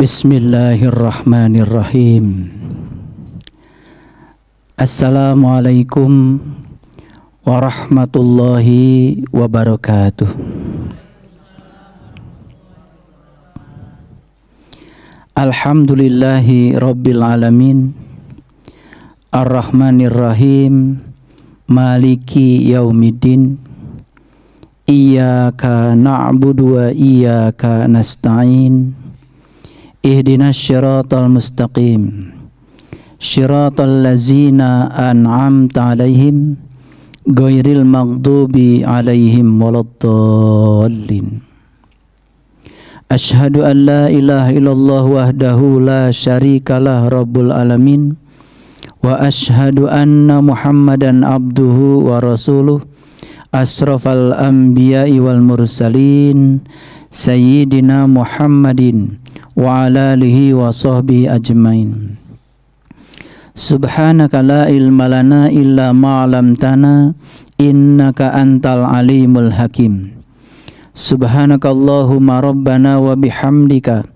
Bismillahirrahmanirrahim. Assalamualaikum warahmatullahi wabarakatuh. Alhamdulillahi rabbil alamin, Ar-Rahmanirrahim, Maliki yaumiddin. Iyyaka na'budu wa iyyaka nasta'in. Ihdinas syiratal mustaqim, syiratal ladzina an'amta alaihim, ghairil maghdubi alaihim waladdallin. Asyhadu an la ilaha illallah wahdahu la syarikalah rabbul alamin, wa asyhadu anna Muhammadan abduhu wa rasuluh, asrafal anbiya'i wal mursalin, sayyidina Muhammadin wa ala alihi wa sahbihi ajmain. Subhanaka la ilma lana illa ma 'allamtana innaka antal alimul hakim. Subhanakallahumma rabbana wa bihamdika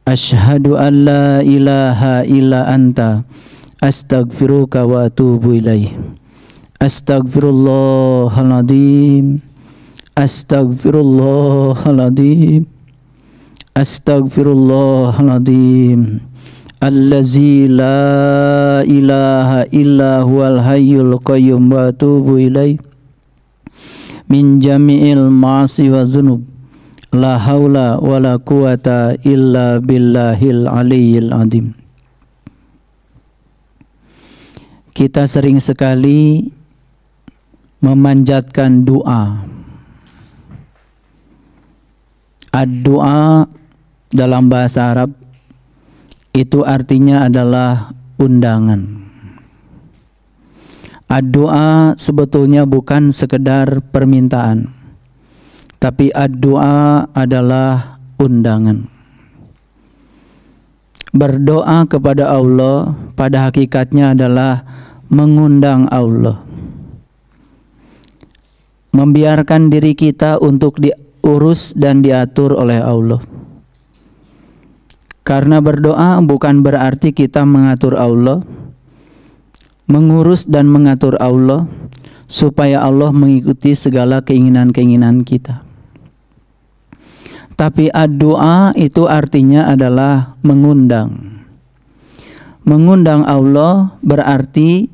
asyhadu an la ilaha illa anta astaghfiruka wa atubu ilaih. Astaghfirullahaladzim, astaghfirullahaladzim, astaghfirullahaladzim. Allazi la ilaha illa huwal hayyul qayyum wa atubu ilaih min jami'il ma'asi wa dzunub. La haula wa la quwata illa billahil aliyyil azim. Kita sering sekali memanjatkan doa. Ad-doa dalam bahasa Arab itu artinya adalah undangan. Ad-doa sebetulnya bukan sekedar permintaan, tapi ad-doa adalah undangan. Berdoa kepada Allah pada hakikatnya adalah mengundang Allah, membiarkan diri kita untuk diurus dan diatur oleh Allah. Karena berdoa bukan berarti kita mengatur Allah, mengurus dan mengatur Allah supaya Allah mengikuti segala keinginan-keinginan kita. Tapi ad-doa itu artinya adalah mengundang. Mengundang Allah berarti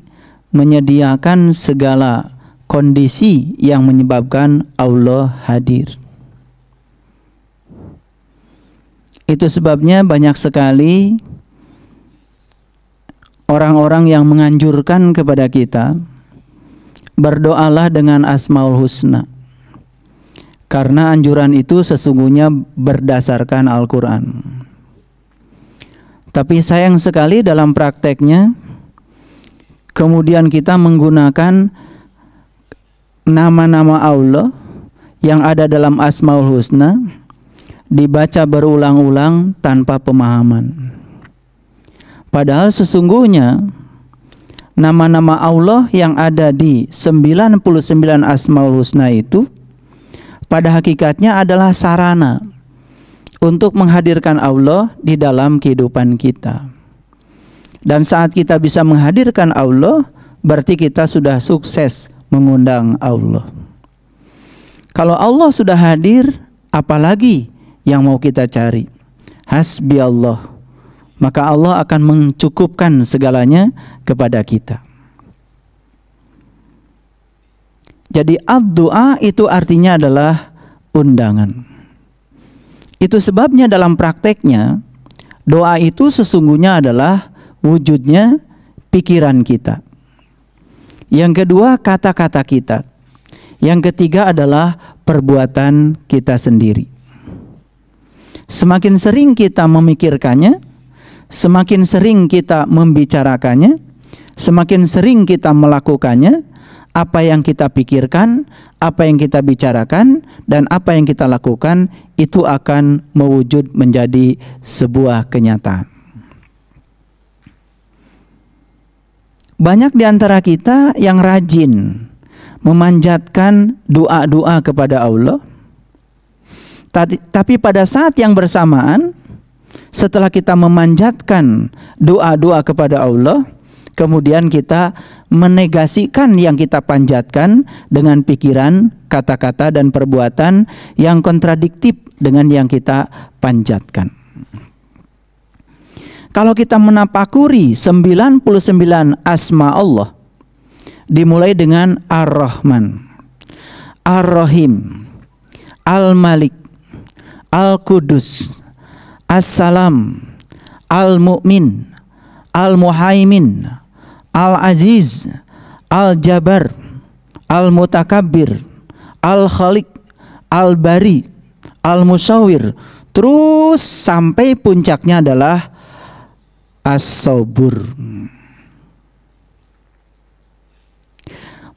menyediakan segala kondisi yang menyebabkan Allah hadir. Itu sebabnya banyak sekali orang-orang yang menganjurkan kepada kita berdoalah dengan Asmaul Husna. Karena anjuran itu sesungguhnya berdasarkan Al-Quran. Tapi sayang sekali dalam prakteknya kemudian kita menggunakan nama-nama Allah yang ada dalam Asmaul Husna dibaca berulang-ulang tanpa pemahaman. Padahal sesungguhnya nama-nama Allah yang ada di 99 Asmaul Husna itu pada hakikatnya adalah sarana untuk menghadirkan Allah di dalam kehidupan kita. Dan saat kita bisa menghadirkan Allah, berarti kita sudah sukses mengundang Allah. Kalau Allah sudah hadir, apalagi yang mau kita cari? Hasbi Allah. Maka Allah akan mencukupkan segalanya kepada kita. Jadi ad-doa itu artinya adalah undangan. Itu sebabnya dalam prakteknya doa itu sesungguhnya adalah wujudnya pikiran kita. Yang kedua kata-kata kita. Yang ketiga adalah perbuatan kita sendiri. Semakin sering kita memikirkannya, semakin sering kita membicarakannya, semakin sering kita melakukannya, apa yang kita pikirkan, apa yang kita bicarakan, dan apa yang kita lakukan itu akan mewujud menjadi sebuah kenyataan. Banyak di antara kita yang rajin memanjatkan doa-doa kepada Allah, tapi pada saat yang bersamaan setelah kita memanjatkan doa-doa kepada Allah, kemudian kita menegasikan yang kita panjatkan dengan pikiran, kata-kata, dan perbuatan yang kontradiktif dengan yang kita panjatkan. Kalau kita menapakuri 99 asma Allah, dimulai dengan Ar-Rahman, Ar-Rahim, Al-Malik, Al-Qudus, As-Salam, Al-Mu'min, Al-Muhaimin, Al-Aziz, Al-Jabar, Al-Mutakabbir, Al-Khaliq, Al-Bari, Al-Musawwir, terus sampai puncaknya adalah As-Sabur.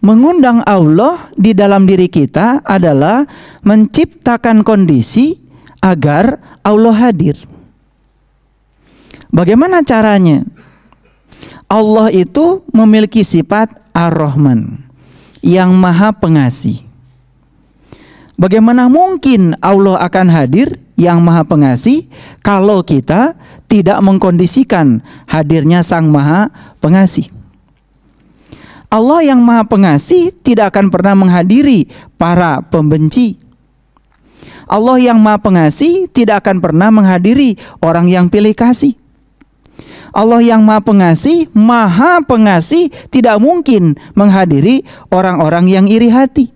Mengundang Allah di dalam diri kita adalah menciptakan kondisi agar Allah hadir. Bagaimana caranya? Allah itu memiliki sifat Ar-Rahman, yang Maha Pengasih. Bagaimana mungkin Allah akan hadir yang Maha Pengasih kalau kita tidak mengkondisikan hadirnya Sang Maha Pengasih? Allah yang Maha Pengasih tidak akan pernah menghadiri para pembenci. Allah yang Maha Pengasih tidak akan pernah menghadiri orang yang pilih kasih. Allah yang Maha Pengasih tidak mungkin menghadiri orang-orang yang iri hati.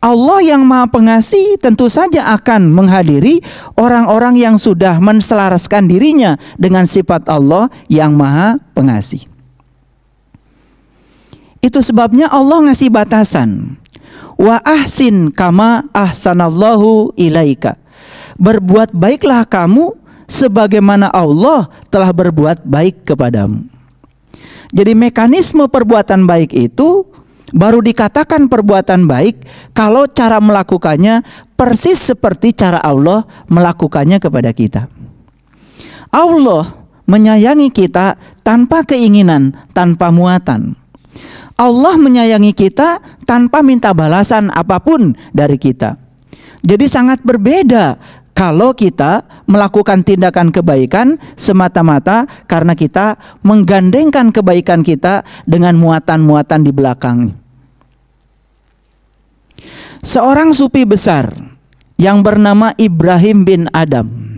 Allah yang Maha Pengasih tentu saja akan menghadiri orang-orang yang sudah menselaraskan dirinya dengan sifat Allah yang Maha Pengasih. Itu sebabnya Allah ngasih batasan. Wa ahsin kama ahsanallahu ilaika. Berbuat baiklah kamu sebagaimana Allah telah berbuat baik kepadamu. Jadi mekanisme perbuatan baik itu baru dikatakan perbuatan baik kalau cara melakukannya persis seperti cara Allah melakukannya kepada kita. Allah menyayangi kita tanpa keinginan, tanpa muatan. Allah menyayangi kita tanpa minta balasan apapun dari kita. Jadi sangat berbeda kalau kita melakukan tindakan kebaikan semata-mata karena kita menggandengkan kebaikan kita dengan muatan-muatan di belakang. Seorang sufi besar yang bernama Ibrahim bin Adam,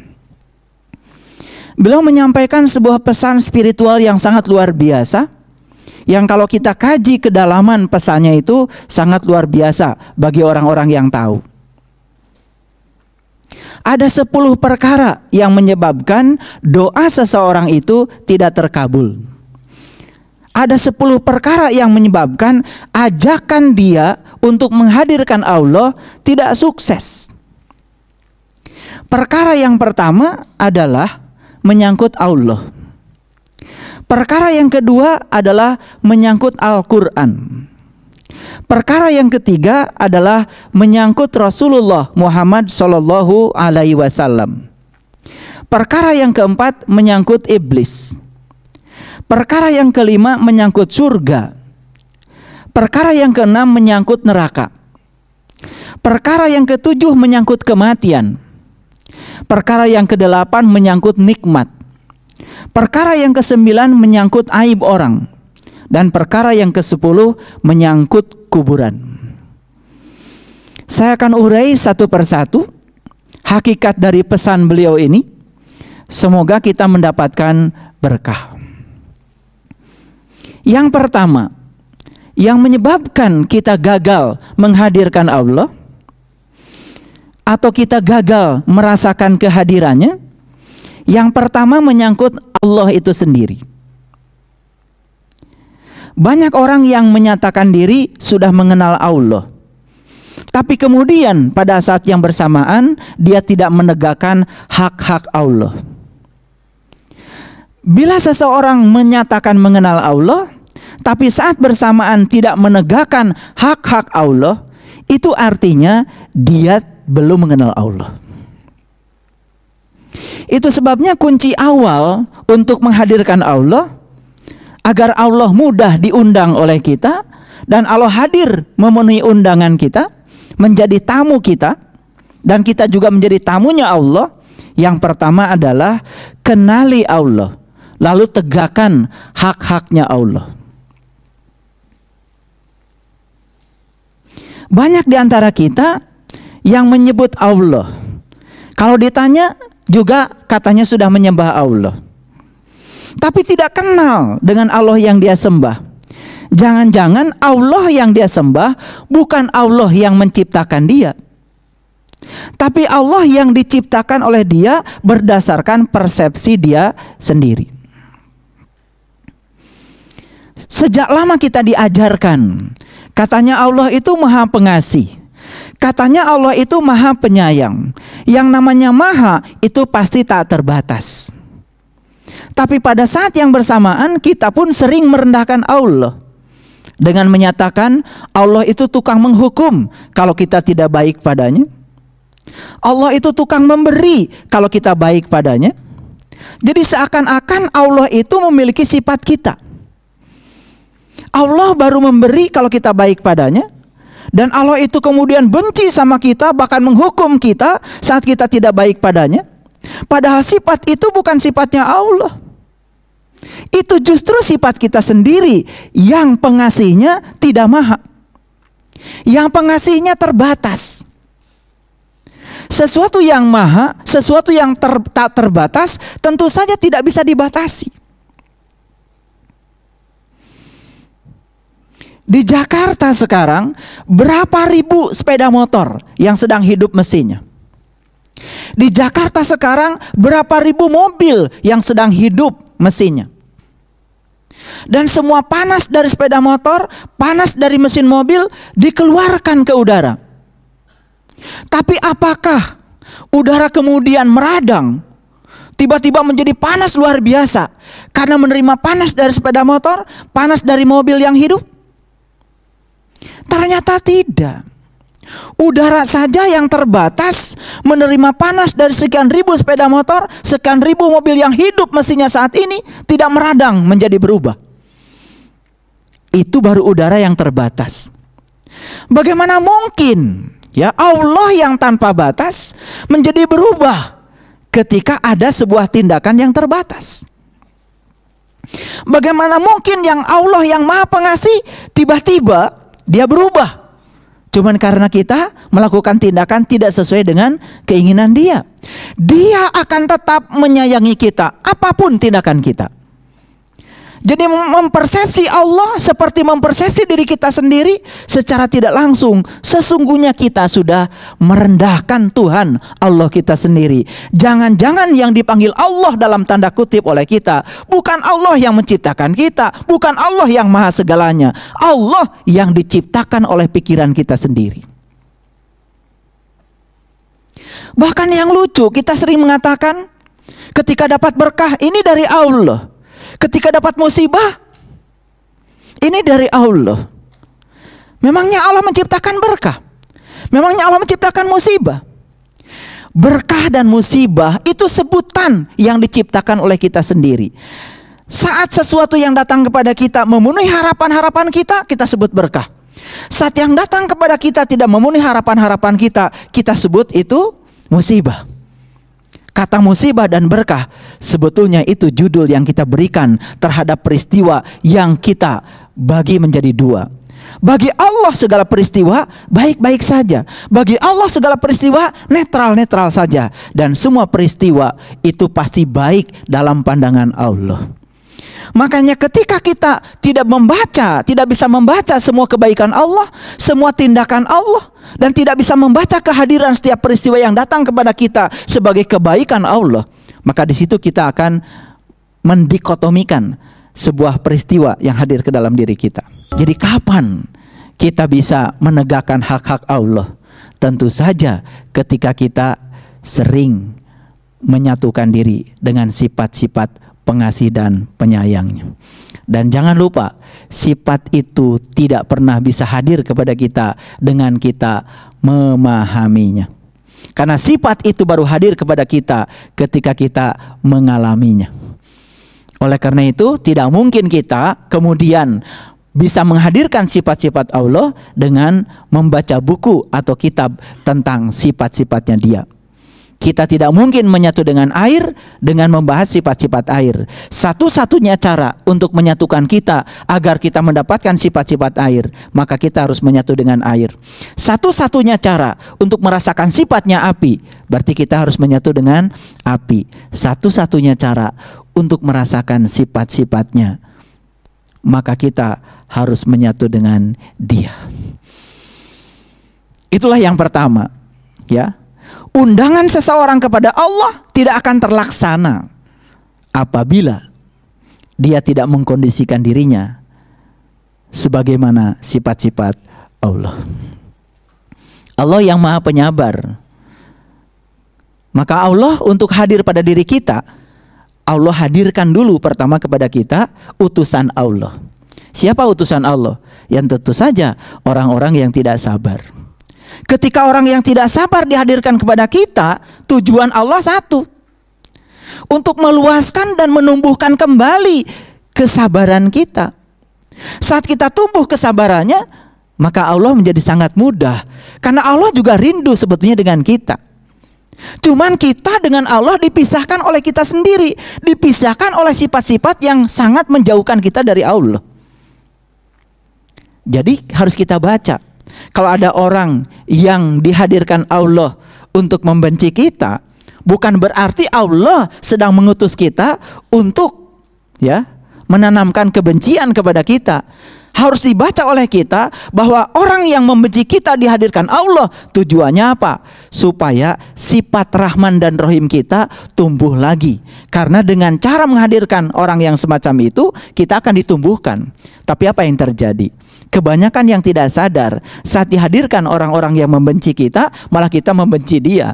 beliau menyampaikan sebuah pesan spiritual yang sangat luar biasa, yang kalau kita kaji kedalaman pesannya itu sangat luar biasa bagi orang-orang yang tahu. Ada 10 perkara yang menyebabkan doa seseorang itu tidak terkabul. Ada 10 perkara yang menyebabkan ajakan dia untuk menghadirkan Allah tidak sukses. Perkara yang pertama adalah menyangkut Allah. Perkara yang kedua adalah menyangkut Al-Quran. Perkara yang ketiga adalah menyangkut Rasulullah Muhammad Sallallahu Alaihi Wasallam. Perkara yang keempat menyangkut iblis. Perkara yang kelima menyangkut surga. Perkara yang keenam menyangkut neraka. Perkara yang ketujuh menyangkut kematian. Perkara yang kedelapan menyangkut nikmat. Perkara yang kesembilan menyangkut aib orang. Dan perkara yang ke-10 menyangkut kuburan. Saya akan urai satu persatu hakikat dari pesan beliau ini. Semoga kita mendapatkan berkah. Yang pertama, yang menyebabkan kita gagal menghadirkan Allah atau kita gagal merasakan kehadirannya, yang pertama menyangkut Allah itu sendiri. Banyak orang yang menyatakan diri sudah mengenal Allah, tapi kemudian pada saat yang bersamaan dia tidak menegakkan hak-hak Allah. Bila seseorang menyatakan mengenal Allah, tapi saat bersamaan tidak menegakkan hak-hak Allah, itu artinya dia belum mengenal Allah. Itu sebabnya kunci awal untuk menghadirkan Allah, agar Allah mudah diundang oleh kita dan Allah hadir memenuhi undangan kita, menjadi tamu kita, dan kita juga menjadi tamunya Allah, yang pertama adalah kenali Allah, lalu tegakkan hak-haknya Allah. Banyak di antara kita yang menyebut Allah, kalau ditanya juga katanya sudah menyembah Allah, tapi tidak kenal dengan Allah yang dia sembah. Jangan-jangan Allah yang dia sembah bukan Allah yang menciptakan dia, tapi Allah yang diciptakan oleh dia berdasarkan persepsi dia sendiri. Sejak lama kita diajarkan, katanya Allah itu maha pengasih, katanya Allah itu maha penyayang. Yang namanya maha itu pasti tak terbatas. Tapi pada saat yang bersamaan kita pun sering merendahkan Allah dengan menyatakan Allah itu tukang menghukum kalau kita tidak baik padanya. Allah itu tukang memberi kalau kita baik padanya. Jadi seakan-akan Allah itu memiliki sifat kita. Allah baru memberi kalau kita baik padanya, dan Allah itu kemudian benci sama kita, bahkan menghukum kita saat kita tidak baik padanya. Padahal sifat itu bukan sifatnya Allah. Itu justru sifat kita sendiri yang pengasihnya tidak maha, yang pengasihnya terbatas. Sesuatu yang maha, sesuatu yang tak terbatas, tentu saja tidak bisa dibatasi. Di Jakarta sekarang berapa ribu sepeda motor yang sedang hidup mesinnya? Di Jakarta sekarang berapa ribu mobil yang sedang hidup mesinnya? Dan semua panas dari sepeda motor, panas dari mesin mobil dikeluarkan ke udara. Tapi apakah udara kemudian meradang, tiba-tiba menjadi panas luar biasa karena menerima panas dari sepeda motor, panas dari mobil yang hidup? Ternyata tidak. Udara saja yang terbatas menerima panas dari sekian ribu sepeda motor, sekian ribu mobil yang hidup mesinnya saat ini tidak meradang menjadi berubah. Itu baru udara yang terbatas. Bagaimana mungkin ya Allah yang tanpa batas menjadi berubah ketika ada sebuah tindakan yang terbatas? Bagaimana mungkin yang Allah yang maha pengasih tiba-tiba dia berubah cuman karena kita melakukan tindakan tidak sesuai dengan keinginan dia? Dia akan tetap menyayangi kita apapun tindakan kita. Jadi mempersepsi Allah seperti mempersepsi diri kita sendiri, secara tidak langsung sesungguhnya kita sudah merendahkan Tuhan Allah kita sendiri. Jangan-jangan yang dipanggil Allah dalam tanda kutip oleh kita bukan Allah yang menciptakan kita, bukan Allah yang maha segalanya, Allah yang diciptakan oleh pikiran kita sendiri. Bahkan yang lucu, kita sering mengatakan ketika dapat berkah ini dari Allah, ketika dapat musibah ini dari Allah. Memangnya Allah menciptakan berkah? Memangnya Allah menciptakan musibah? Berkah dan musibah itu sebutan yang diciptakan oleh kita sendiri. Saat sesuatu yang datang kepada kita memenuhi harapan-harapan kita, kita sebut berkah. Saat yang datang kepada kita tidak memenuhi harapan-harapan kita, kita sebut itu musibah. Kata musibah dan berkah sebetulnya itu judul yang kita berikan terhadap peristiwa yang kita bagi menjadi dua. Bagi Allah segala peristiwa baik-baik saja. Bagi Allah segala peristiwa netral-netral saja. Dan semua peristiwa itu pasti baik dalam pandangan Allah. Makanya ketika kita tidak bisa membaca semua kebaikan Allah, semua tindakan Allah, dan tidak bisa membaca kehadiran setiap peristiwa yang datang kepada kita sebagai kebaikan Allah, maka di situ kita akan mendikotomikan sebuah peristiwa yang hadir ke dalam diri kita. Jadi kapan kita bisa menegakkan hak-hak Allah? Tentu saja ketika kita sering menyatukan diri dengan sifat-sifat pengasih dan penyayangnya. Dan jangan lupa, sifat itu tidak pernah bisa hadir kepada kita dengan kita memahaminya. Karena sifat itu baru hadir kepada kita ketika kita mengalaminya. Oleh karena itu, tidak mungkin kita kemudian bisa menghadirkan sifat-sifat Allah dengan membaca buku atau kitab tentang sifat-sifatnya Dia. Kita tidak mungkin menyatu dengan air dengan membahas sifat-sifat air. Satu-satunya cara untuk menyatukan kita agar kita mendapatkan sifat-sifat air, maka kita harus menyatu dengan air. Satu-satunya cara untuk merasakan sifatnya api, berarti kita harus menyatu dengan api. Satu-satunya cara untuk merasakan sifat-sifatnya, maka kita harus menyatu dengan Dia. Itulah yang pertama, ya. Undangan seseorang kepada Allah tidak akan terlaksana apabila dia tidak mengkondisikan dirinya sebagaimana sifat-sifat Allah. Allah yang Maha Penyabar. Maka Allah untuk hadir pada diri kita, Allah hadirkan dulu pertama kepada kita utusan Allah. Siapa utusan Allah? Yang tentu saja orang-orang yang tidak sabar. Ketika orang yang tidak sabar dihadirkan kepada kita, tujuan Allah satu, untuk meluaskan dan menumbuhkan kembali kesabaran kita. Saat kita tumbuh kesabarannya, maka Allah menjadi sangat mudah. Karena Allah juga rindu sebetulnya dengan kita. Cuman kita dengan Allah dipisahkan oleh kita sendiri, dipisahkan oleh sifat-sifat yang sangat menjauhkan kita dari Allah. Jadi harus kita baca. Kalau ada orang yang dihadirkan Allah untuk membenci kita, bukan berarti Allah sedang mengutus kita untuk menanamkan kebencian kepada kita. Harus dibaca oleh kita bahwa orang yang membenci kita dihadirkan Allah, tujuannya apa? Supaya sifat Rahman dan Rahim kita tumbuh lagi. Karena dengan cara menghadirkan orang yang semacam itu, kita akan ditumbuhkan. Tapi apa yang terjadi? Kebanyakan yang tidak sadar, saat dihadirkan orang-orang yang membenci kita, malah kita membenci dia.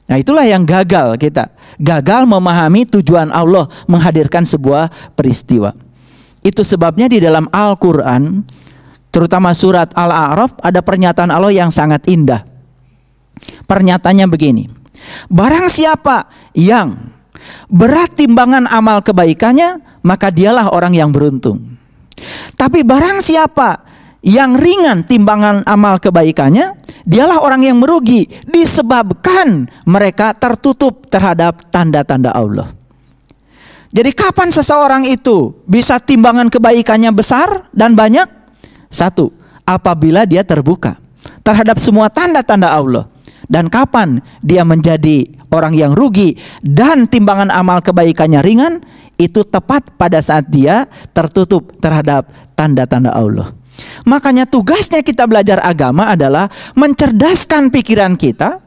Nah, itulah yang gagal kita. Gagal memahami tujuan Allah menghadirkan sebuah peristiwa. Itu sebabnya di dalam Al-Quran, terutama surat Al-A'raf, ada pernyataan Allah yang sangat indah. Pernyataannya begini: barang siapa yang berat timbangan amal kebaikannya, maka dialah orang yang beruntung. Tapi barang siapa yang ringan timbangan amal kebaikannya, dialah orang yang merugi, disebabkan mereka tertutup terhadap tanda-tanda Allah. Jadi kapan seseorang itu bisa timbangan kebaikannya besar dan banyak? Satu, apabila dia terbuka terhadap semua tanda-tanda Allah. Dan kapan dia menjadi orang yang rugi dan timbangan amal kebaikannya ringan? Itu tepat pada saat dia tertutup terhadap tanda-tanda Allah. Makanya tugasnya kita belajar agama adalah mencerdaskan pikiran kita,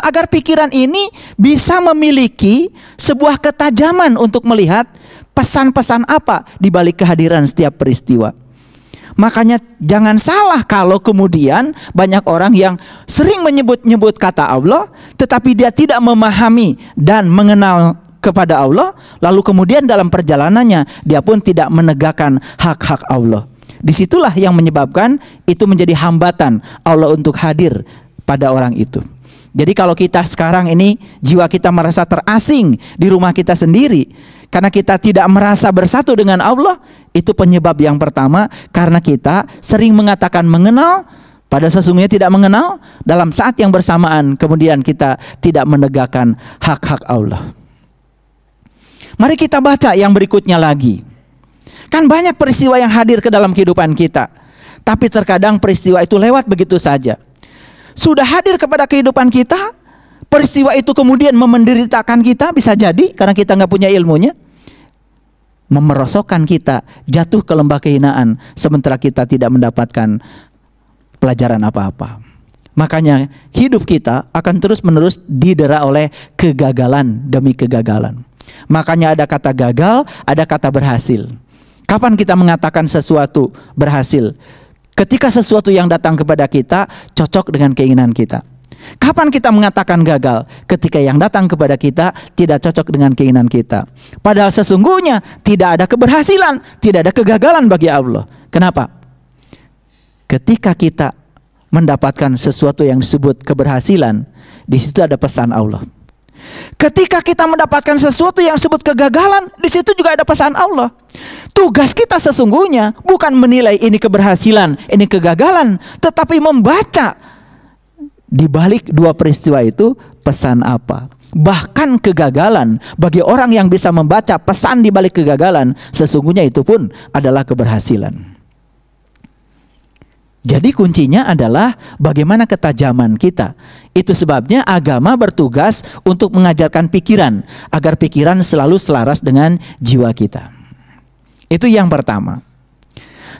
agar pikiran ini bisa memiliki sebuah ketajaman untuk melihat pesan-pesan apa di balik kehadiran setiap peristiwa. Makanya jangan salah kalau kemudian banyak orang yang sering menyebut-nyebut kata Allah, tetapi dia tidak memahami dan mengenal kepada Allah, lalu kemudian dalam perjalanannya dia pun tidak menegakkan hak-hak Allah. Disitulah yang menyebabkan itu menjadi hambatan Allah untuk hadir pada orang itu. Jadi kalau kita sekarang ini jiwa kita merasa terasing di rumah kita sendiri karena kita tidak merasa bersatu dengan Allah, itu penyebab yang pertama, karena kita sering mengatakan mengenal pada sesungguhnya tidak mengenal. Dalam saat yang bersamaan kemudian kita tidak menegakkan hak-hak Allah. Mari kita baca yang berikutnya lagi. Kan banyak peristiwa yang hadir ke dalam kehidupan kita, tapi terkadang peristiwa itu lewat begitu saja. Sudah hadir kepada kehidupan kita, peristiwa itu kemudian memenderitakan kita, bisa jadi karena kita nggak punya ilmunya, memerosokkan kita jatuh ke lembah kehinaan, sementara kita tidak mendapatkan pelajaran apa-apa. Makanya hidup kita akan terus-menerus didera oleh kegagalan demi kegagalan. Makanya ada kata gagal, ada kata berhasil. Kapan kita mengatakan sesuatu berhasil? Ketika sesuatu yang datang kepada kita cocok dengan keinginan kita. Kapan kita mengatakan gagal? Ketika yang datang kepada kita tidak cocok dengan keinginan kita. Padahal sesungguhnya tidak ada keberhasilan, tidak ada kegagalan bagi Allah. Kenapa? Ketika kita mendapatkan sesuatu yang disebut keberhasilan, di situ ada pesan Allah. Ketika kita mendapatkan sesuatu yang disebut kegagalan, di situ juga ada pesan Allah. Tugas kita sesungguhnya bukan menilai ini keberhasilan, ini kegagalan, tetapi membaca di balik dua peristiwa itu pesan apa. Bahkan kegagalan, bagi orang yang bisa membaca pesan di balik kegagalan, sesungguhnya itu pun adalah keberhasilan. Jadi kuncinya adalah bagaimana ketajaman kita. Itu sebabnya agama bertugas untuk mengajarkan pikiran, agar pikiran selalu selaras dengan jiwa kita. Itu yang pertama.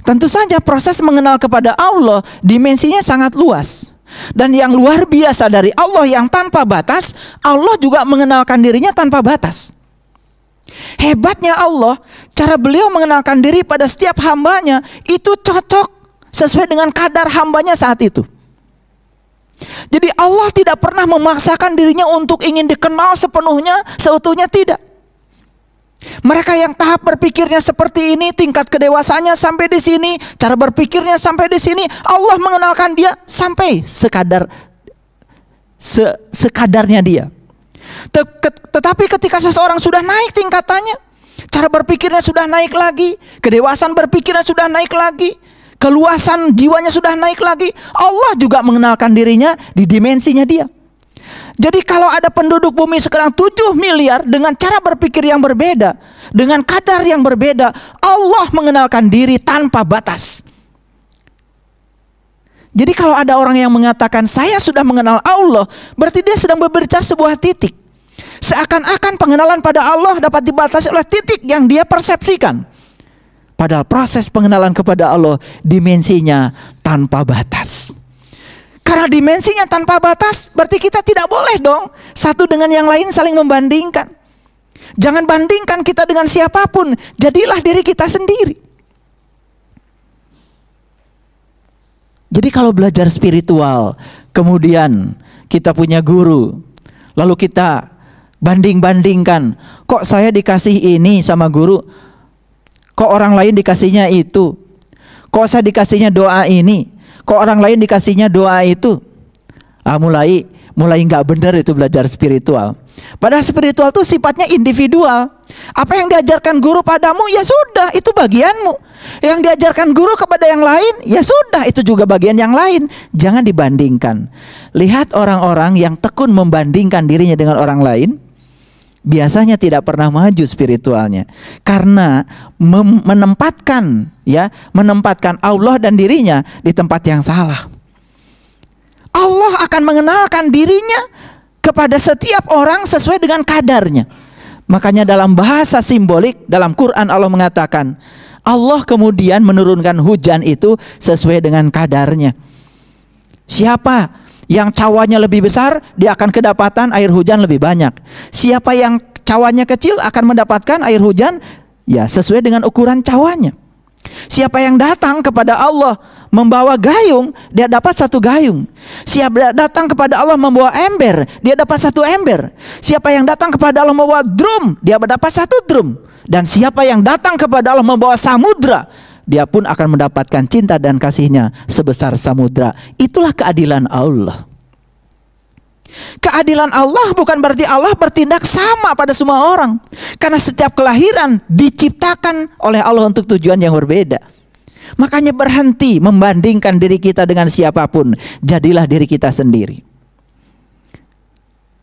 Tentu saja proses mengenal kepada Allah dimensinya sangat luas. Dan yang luar biasa dari Allah yang tanpa batas, Allah juga mengenalkan dirinya tanpa batas. Hebatnya Allah, cara beliau mengenalkan diri pada setiap hambanya itu cocok sesuai dengan kadar hambanya saat itu. Jadi Allah tidak pernah memaksakan dirinya untuk ingin dikenal sepenuhnya, seutuhnya, tidak. Mereka yang tahap berpikirnya seperti ini, tingkat kedewasannya sampai di sini, cara berpikirnya sampai di sini, Allah mengenalkan dia sampai sekadarnya dia. Tetapi ketika seseorang sudah naik tingkatannya, cara berpikirnya sudah naik lagi, kedewasaan berpikirnya sudah naik lagi, keluasan jiwanya sudah naik lagi, Allah juga mengenalkan dirinya di dimensinya dia. Jadi kalau ada penduduk bumi sekarang 7 miliar dengan cara berpikir yang berbeda, dengan kadar yang berbeda, Allah mengenalkan diri tanpa batas. Jadi kalau ada orang yang mengatakan saya sudah mengenal Allah, berarti dia sedang berbicara sebuah titik. Seakan-akan pengenalan pada Allah dapat dibatasi oleh titik yang dia persepsikan. Padahal proses pengenalan kepada Allah dimensinya tanpa batas. Karena dimensinya tanpa batas, berarti kita tidak boleh dong satu dengan yang lain saling membandingkan. Jangan bandingkan kita dengan siapapun, jadilah diri kita sendiri. Jadi kalau belajar spiritual, kemudian kita punya guru, lalu kita banding-bandingkan, kok saya dikasih ini sama guru, kok orang lain dikasihnya itu, kok saya dikasihnya doa ini, kok orang lain dikasihnya doa itu. Mulai nggak benar itu belajar spiritual. Padahal spiritual itu sifatnya individual. Apa yang diajarkan guru padamu, ya sudah, itu bagianmu. Yang diajarkan guru kepada yang lain, ya sudah, itu juga bagian yang lain. Jangan dibandingkan. Lihat orang-orang yang tekun membandingkan dirinya dengan orang lain, biasanya tidak pernah maju spiritualnya, karena menempatkan Allah dan dirinya di tempat yang salah. Allah akan mengenalkan dirinya kepada setiap orang sesuai dengan kadarnya. Makanya dalam bahasa simbolik dalam Quran Allah mengatakan, Allah kemudian menurunkan hujan itu sesuai dengan kadarnya. Siapa yang cawannya lebih besar, dia akan kedapatan air hujan lebih banyak. Siapa yang cawannya kecil akan mendapatkan air hujan ya sesuai dengan ukuran cawannya. Siapa yang datang kepada Allah membawa gayung, dia dapat 1 gayung. Siapa datang kepada Allah membawa ember, dia dapat 1 ember. Siapa yang datang kepada Allah membawa drum, dia dapat 1 drum. Dan siapa yang datang kepada Allah membawa samudra, dia pun akan mendapatkan cinta dan kasihnya sebesar samudra. Itulah keadilan Allah. Keadilan Allah bukan berarti Allah bertindak sama pada semua orang. Karena setiap kelahiran diciptakan oleh Allah untuk tujuan yang berbeda. Makanya berhenti membandingkan diri kita dengan siapapun. Jadilah diri kita sendiri.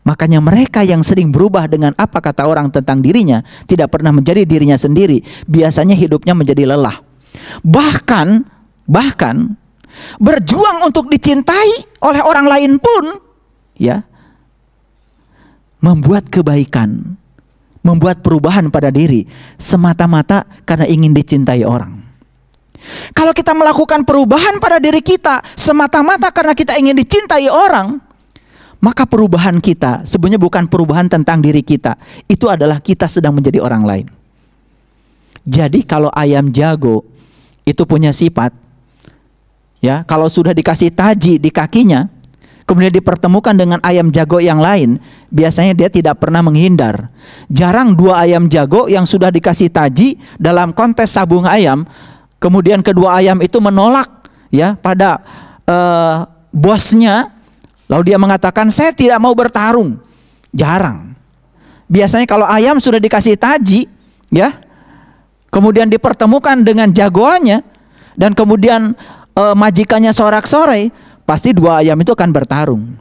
Makanya mereka yang sering berubah dengan apa kata orang tentang dirinya, tidak pernah menjadi dirinya sendiri. Biasanya hidupnya menjadi lelah. Bahkan berjuang untuk dicintai oleh orang lain pun, ya, membuat kebaikan, membuat perubahan pada diri semata-mata karena ingin dicintai orang. Kalau kita melakukan perubahan pada diri kita semata-mata karena kita ingin dicintai orang, maka perubahan kita sebenarnya bukan perubahan tentang diri kita. Itu adalah kita sedang menjadi orang lain. Jadi kalau ayam jago itu punya sifat, ya, kalau sudah dikasih taji di kakinya, kemudian dipertemukan dengan ayam jago yang lain, biasanya dia tidak pernah menghindar. Jarang 2 ayam jago yang sudah dikasih taji dalam kontes sabung ayam, kemudian kedua ayam itu menolak, ya, pada bosnya, lalu dia mengatakan saya tidak mau bertarung. Jarang. Biasanya kalau ayam sudah dikasih taji, ya, kemudian dipertemukan dengan jagoannya, dan kemudian majikannya sorak-sorai, pasti dua ayam itu akan bertarung.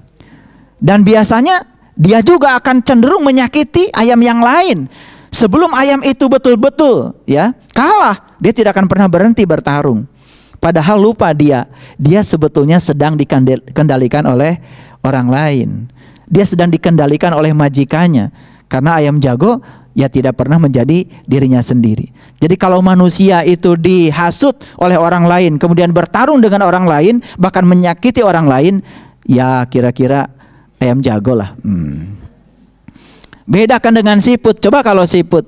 Dan biasanya dia juga akan cenderung menyakiti ayam yang lain. Sebelum ayam itu betul-betul, ya, kalah, dia tidak akan pernah berhenti bertarung. Padahal lupa dia sebetulnya sedang dikendalikan oleh orang lain. Dia sedang dikendalikan oleh majikannya. Karena ayam jago ya tidak pernah menjadi dirinya sendiri. Jadi kalau manusia itu dihasut oleh orang lain, kemudian bertarung dengan orang lain, bahkan menyakiti orang lain, ya kira-kira ayam jago lah. Bedakan dengan siput. Coba kalau siput,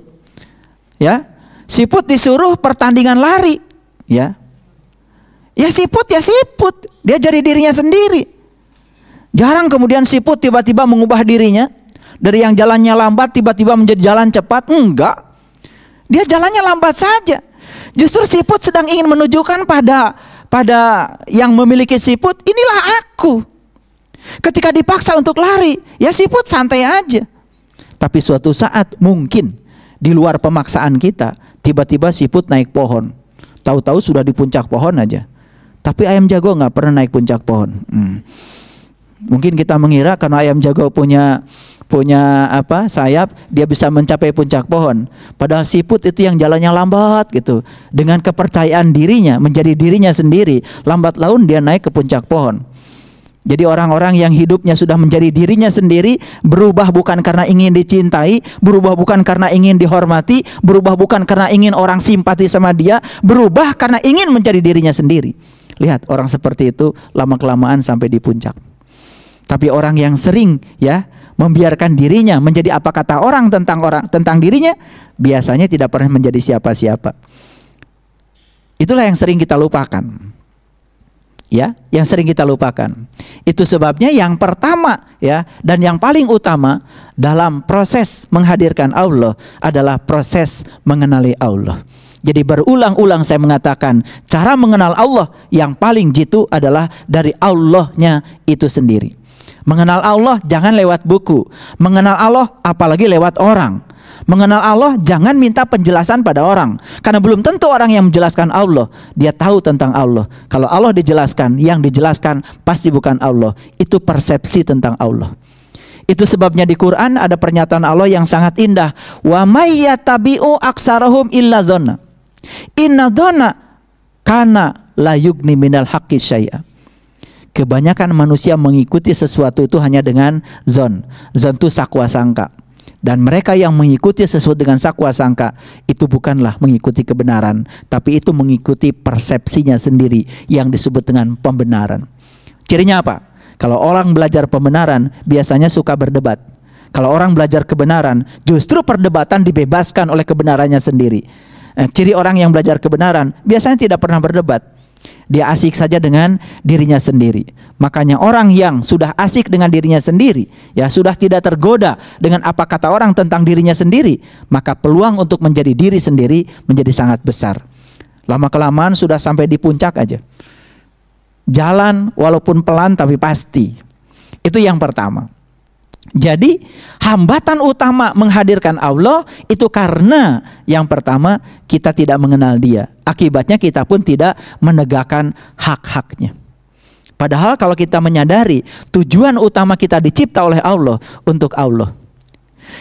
ya, siput disuruh pertandingan lari, ya siput, dia jadi dirinya sendiri. Jarang kemudian siput tiba-tiba mengubah dirinya dari yang jalannya lambat tiba-tiba menjadi jalan cepat. Enggak, dia jalannya lambat saja. Justru siput sedang ingin menunjukkan pada yang memiliki siput, inilah aku. Ketika dipaksa untuk lari, ya siput santai aja. Tapi suatu saat mungkin di luar pemaksaan kita, tiba-tiba siput naik pohon, tahu-tahu sudah di puncak pohon aja. Tapi ayam jago nggak pernah naik puncak pohon. Mungkin kita mengira karena ayam jago punya sayap, dia bisa mencapai puncak pohon. Padahal siput itu yang jalannya lambat gitu. Dengan kepercayaan dirinya, menjadi dirinya sendiri, lambat laun dia naik ke puncak pohon. Jadi orang-orang yang hidupnya sudah menjadi dirinya sendiri, berubah bukan karena ingin dicintai, berubah bukan karena ingin dihormati, berubah bukan karena ingin orang simpati sama dia, berubah karena ingin menjadi dirinya sendiri. Lihat, orang seperti itu lama-kelamaan sampai di puncak. Tapi orang yang sering, ya, membiarkan dirinya menjadi apa kata orang tentang dirinya, biasanya tidak pernah menjadi siapa-siapa. Itulah yang sering kita lupakan. Ya, yang sering kita lupakan. Itu sebabnya yang pertama, ya, dan yang paling utama dalam proses menghadirkan Allah adalah proses mengenali Allah. Jadi berulang-ulang saya mengatakan, cara mengenal Allah yang paling jitu adalah dari Allahnya itu sendiri. Mengenal Allah jangan lewat buku. Mengenal Allah apalagi lewat orang. Mengenal Allah jangan minta penjelasan pada orang. Karena belum tentu orang yang menjelaskan Allah dia tahu tentang Allah. Kalau Allah dijelaskan, yang dijelaskan pasti bukan Allah. Itu persepsi tentang Allah. Itu sebabnya di Quran ada pernyataan Allah yang sangat indah. Wa may yattabi'u aktsarahum illa dzanna. Inna dzanna kana la yugni minal haqqi syai'a. Kebanyakan manusia mengikuti sesuatu itu hanya dengan zon. Zon itu sakwa sangka. Dan mereka yang mengikuti sesuatu dengan sakwa sangka itu bukanlah mengikuti kebenaran, tapi itu mengikuti persepsinya sendiri yang disebut dengan pembenaran. Cirinya apa? Kalau orang belajar pembenaran biasanya suka berdebat. Kalau orang belajar kebenaran, justru perdebatan dibebaskan oleh kebenarannya sendiri. Ciri orang yang belajar kebenaran biasanya tidak pernah berdebat. Dia asik saja dengan dirinya sendiri. Makanya orang yang sudah asik dengan dirinya sendiri, ya sudah tidak tergoda dengan apa kata orang tentang dirinya sendiri, maka peluang untuk menjadi diri sendiri menjadi sangat besar. Lama-kelamaan sudah sampai di puncak aja. Jalan walaupun pelan tapi pasti. Itu yang pertama. Jadi hambatan utama menghadirkan Allah itu karena yang pertama kita tidak mengenal Dia. Akibatnya kita pun tidak menegakkan hak-haknya. Padahal kalau kita menyadari tujuan utama kita dicipta oleh Allah untuk Allah.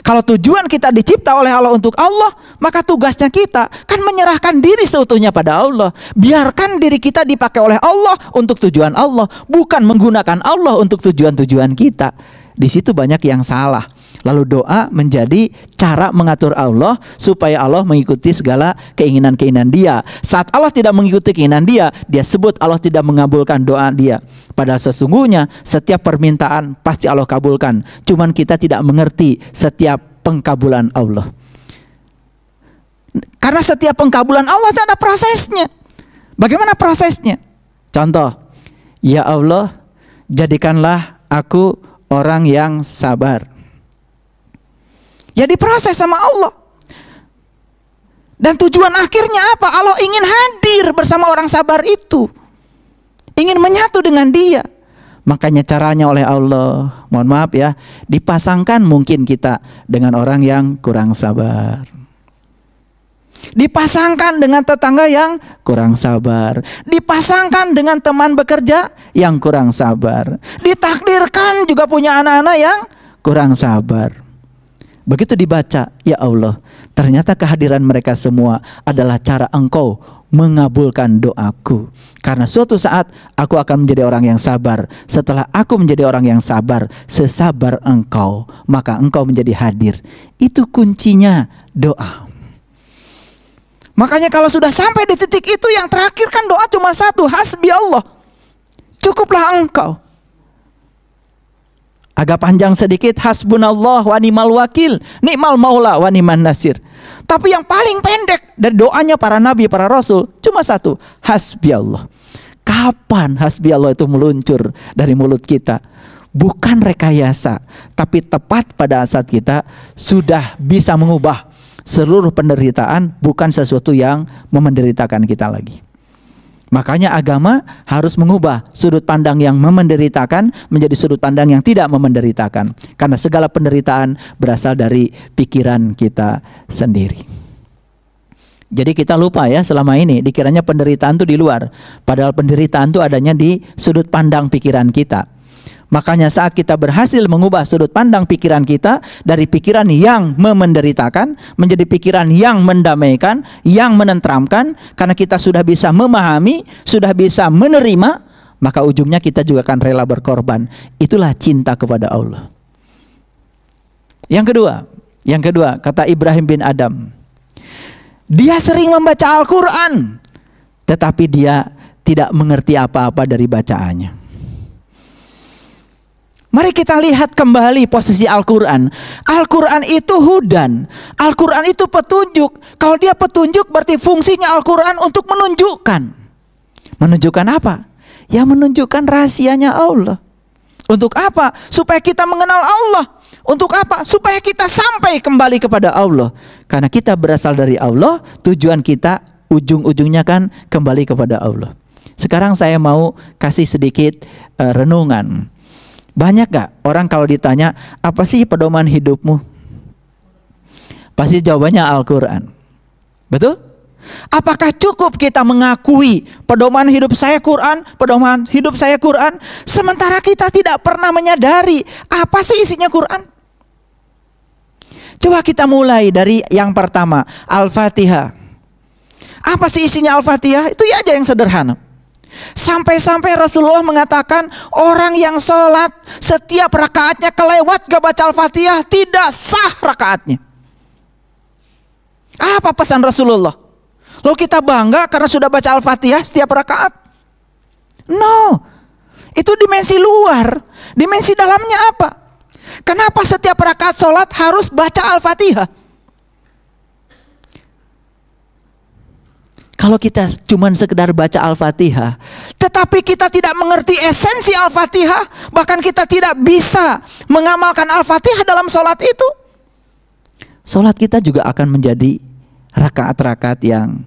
Kalau tujuan kita dicipta oleh Allah untuk Allah, maka tugasnya kita kan menyerahkan diri seutuhnya pada Allah. Biarkan diri kita dipakai oleh Allah untuk tujuan Allah, bukan menggunakan Allah untuk tujuan-tujuan kita. Di situ banyak yang salah. Lalu doa menjadi cara mengatur Allah supaya Allah mengikuti segala keinginan-keinginan Dia. Saat Allah tidak mengikuti keinginan Dia, Dia sebut Allah tidak mengabulkan doa Dia. Padahal sesungguhnya setiap permintaan pasti Allah kabulkan. Cuman kita tidak mengerti setiap pengkabulan Allah. Karena setiap pengkabulan Allah itu ada prosesnya. Bagaimana prosesnya? Contoh, ya Allah, jadikanlah aku orang yang sabar. Ya diproses sama Allah. Dan tujuan akhirnya apa? Allah ingin hadir bersama orang sabar itu. Ingin menyatu dengan dia. Makanya caranya oleh Allah, mohon maaf ya, dipasangkan mungkin kita dengan orang yang kurang sabar. Dipasangkan dengan tetangga yang kurang sabar. Dipasangkan dengan teman bekerja yang kurang sabar. Ditakdirkan juga punya anak-anak yang kurang sabar. Begitu dibaca, ya Allah, ternyata kehadiran mereka semua adalah cara Engkau mengabulkan doaku. Karena suatu saat aku akan menjadi orang yang sabar. Setelah aku menjadi orang yang sabar, sesabar Engkau, maka Engkau menjadi hadir. Itu kuncinya doa. Makanya kalau sudah sampai di titik itu, yang terakhir kan doa cuma satu, hasbi Allah, cukuplah Engkau. Agak panjang sedikit, hasbunallah wa ni'mal wakil, ni'mal maula wa ni'man nasir. Tapi yang paling pendek dari doanya para nabi, para rasul, cuma satu, hasbi Allah. Kapan hasbi Allah itu meluncur dari mulut kita? Bukan rekayasa, tapi tepat pada saat kita sudah bisa mengubah seluruh penderitaan, bukan sesuatu yang memenderitakan kita lagi. Makanya agama harus mengubah sudut pandang yang memenderitakan menjadi sudut pandang yang tidak memenderitakan. Karena segala penderitaan berasal dari pikiran kita sendiri. Jadi kita lupa ya, selama ini dikiranya penderitaan itu di luar. Padahal penderitaan itu adanya di sudut pandang pikiran kita. Makanya saat kita berhasil mengubah sudut pandang pikiran kita dari pikiran yang memenderitakan menjadi pikiran yang mendamaikan, yang menenteramkan, karena kita sudah bisa memahami, sudah bisa menerima, maka ujungnya kita juga akan rela berkorban. Itulah cinta kepada Allah. Yang kedua, kata Ibrahim bin Adam, dia sering membaca Al-Quran, tetapi dia tidak mengerti apa-apa dari bacaannya. Mari kita lihat kembali posisi Al-Quran. Al-Quran itu hudan. Al-Quran itu petunjuk. Kalau dia petunjuk berarti fungsinya Al-Quran untuk menunjukkan. Menunjukkan apa? Ya menunjukkan rahasianya Allah. Untuk apa? Supaya kita mengenal Allah. Untuk apa? Supaya kita sampai kembali kepada Allah. Karena kita berasal dari Allah, tujuan kita ujung-ujungnya kan kembali kepada Allah. Sekarang saya mau kasih sedikit renungan. Banyak gak orang kalau ditanya, apa sih pedoman hidupmu? Pasti jawabannya Al-Quran. Betul? Apakah cukup kita mengakui pedoman hidup saya Quran, pedoman hidup saya Quran, sementara kita tidak pernah menyadari apa sih isinya Quran? Coba kita mulai dari yang pertama, Al-Fatihah. Apa sih isinya Al-Fatihah? Itu ya aja yang sederhana. Sampai-sampai Rasulullah mengatakan orang yang sholat setiap rakaatnya kelewat gak baca Al-Fatihah tidak sah rakaatnya. Apa pesan Rasulullah? Lalu kita bangga karena sudah baca Al-Fatihah setiap rakaat? No, itu dimensi luar. Dimensi dalamnya apa? Kenapa setiap rakaat sholat harus baca Al-Fatihah? Kalau kita cuma sekedar baca Al-Fatihah, tetapi kita tidak mengerti esensi Al-Fatihah, bahkan kita tidak bisa mengamalkan Al-Fatihah dalam sholat itu, sholat kita juga akan menjadi rakaat-rakaat yang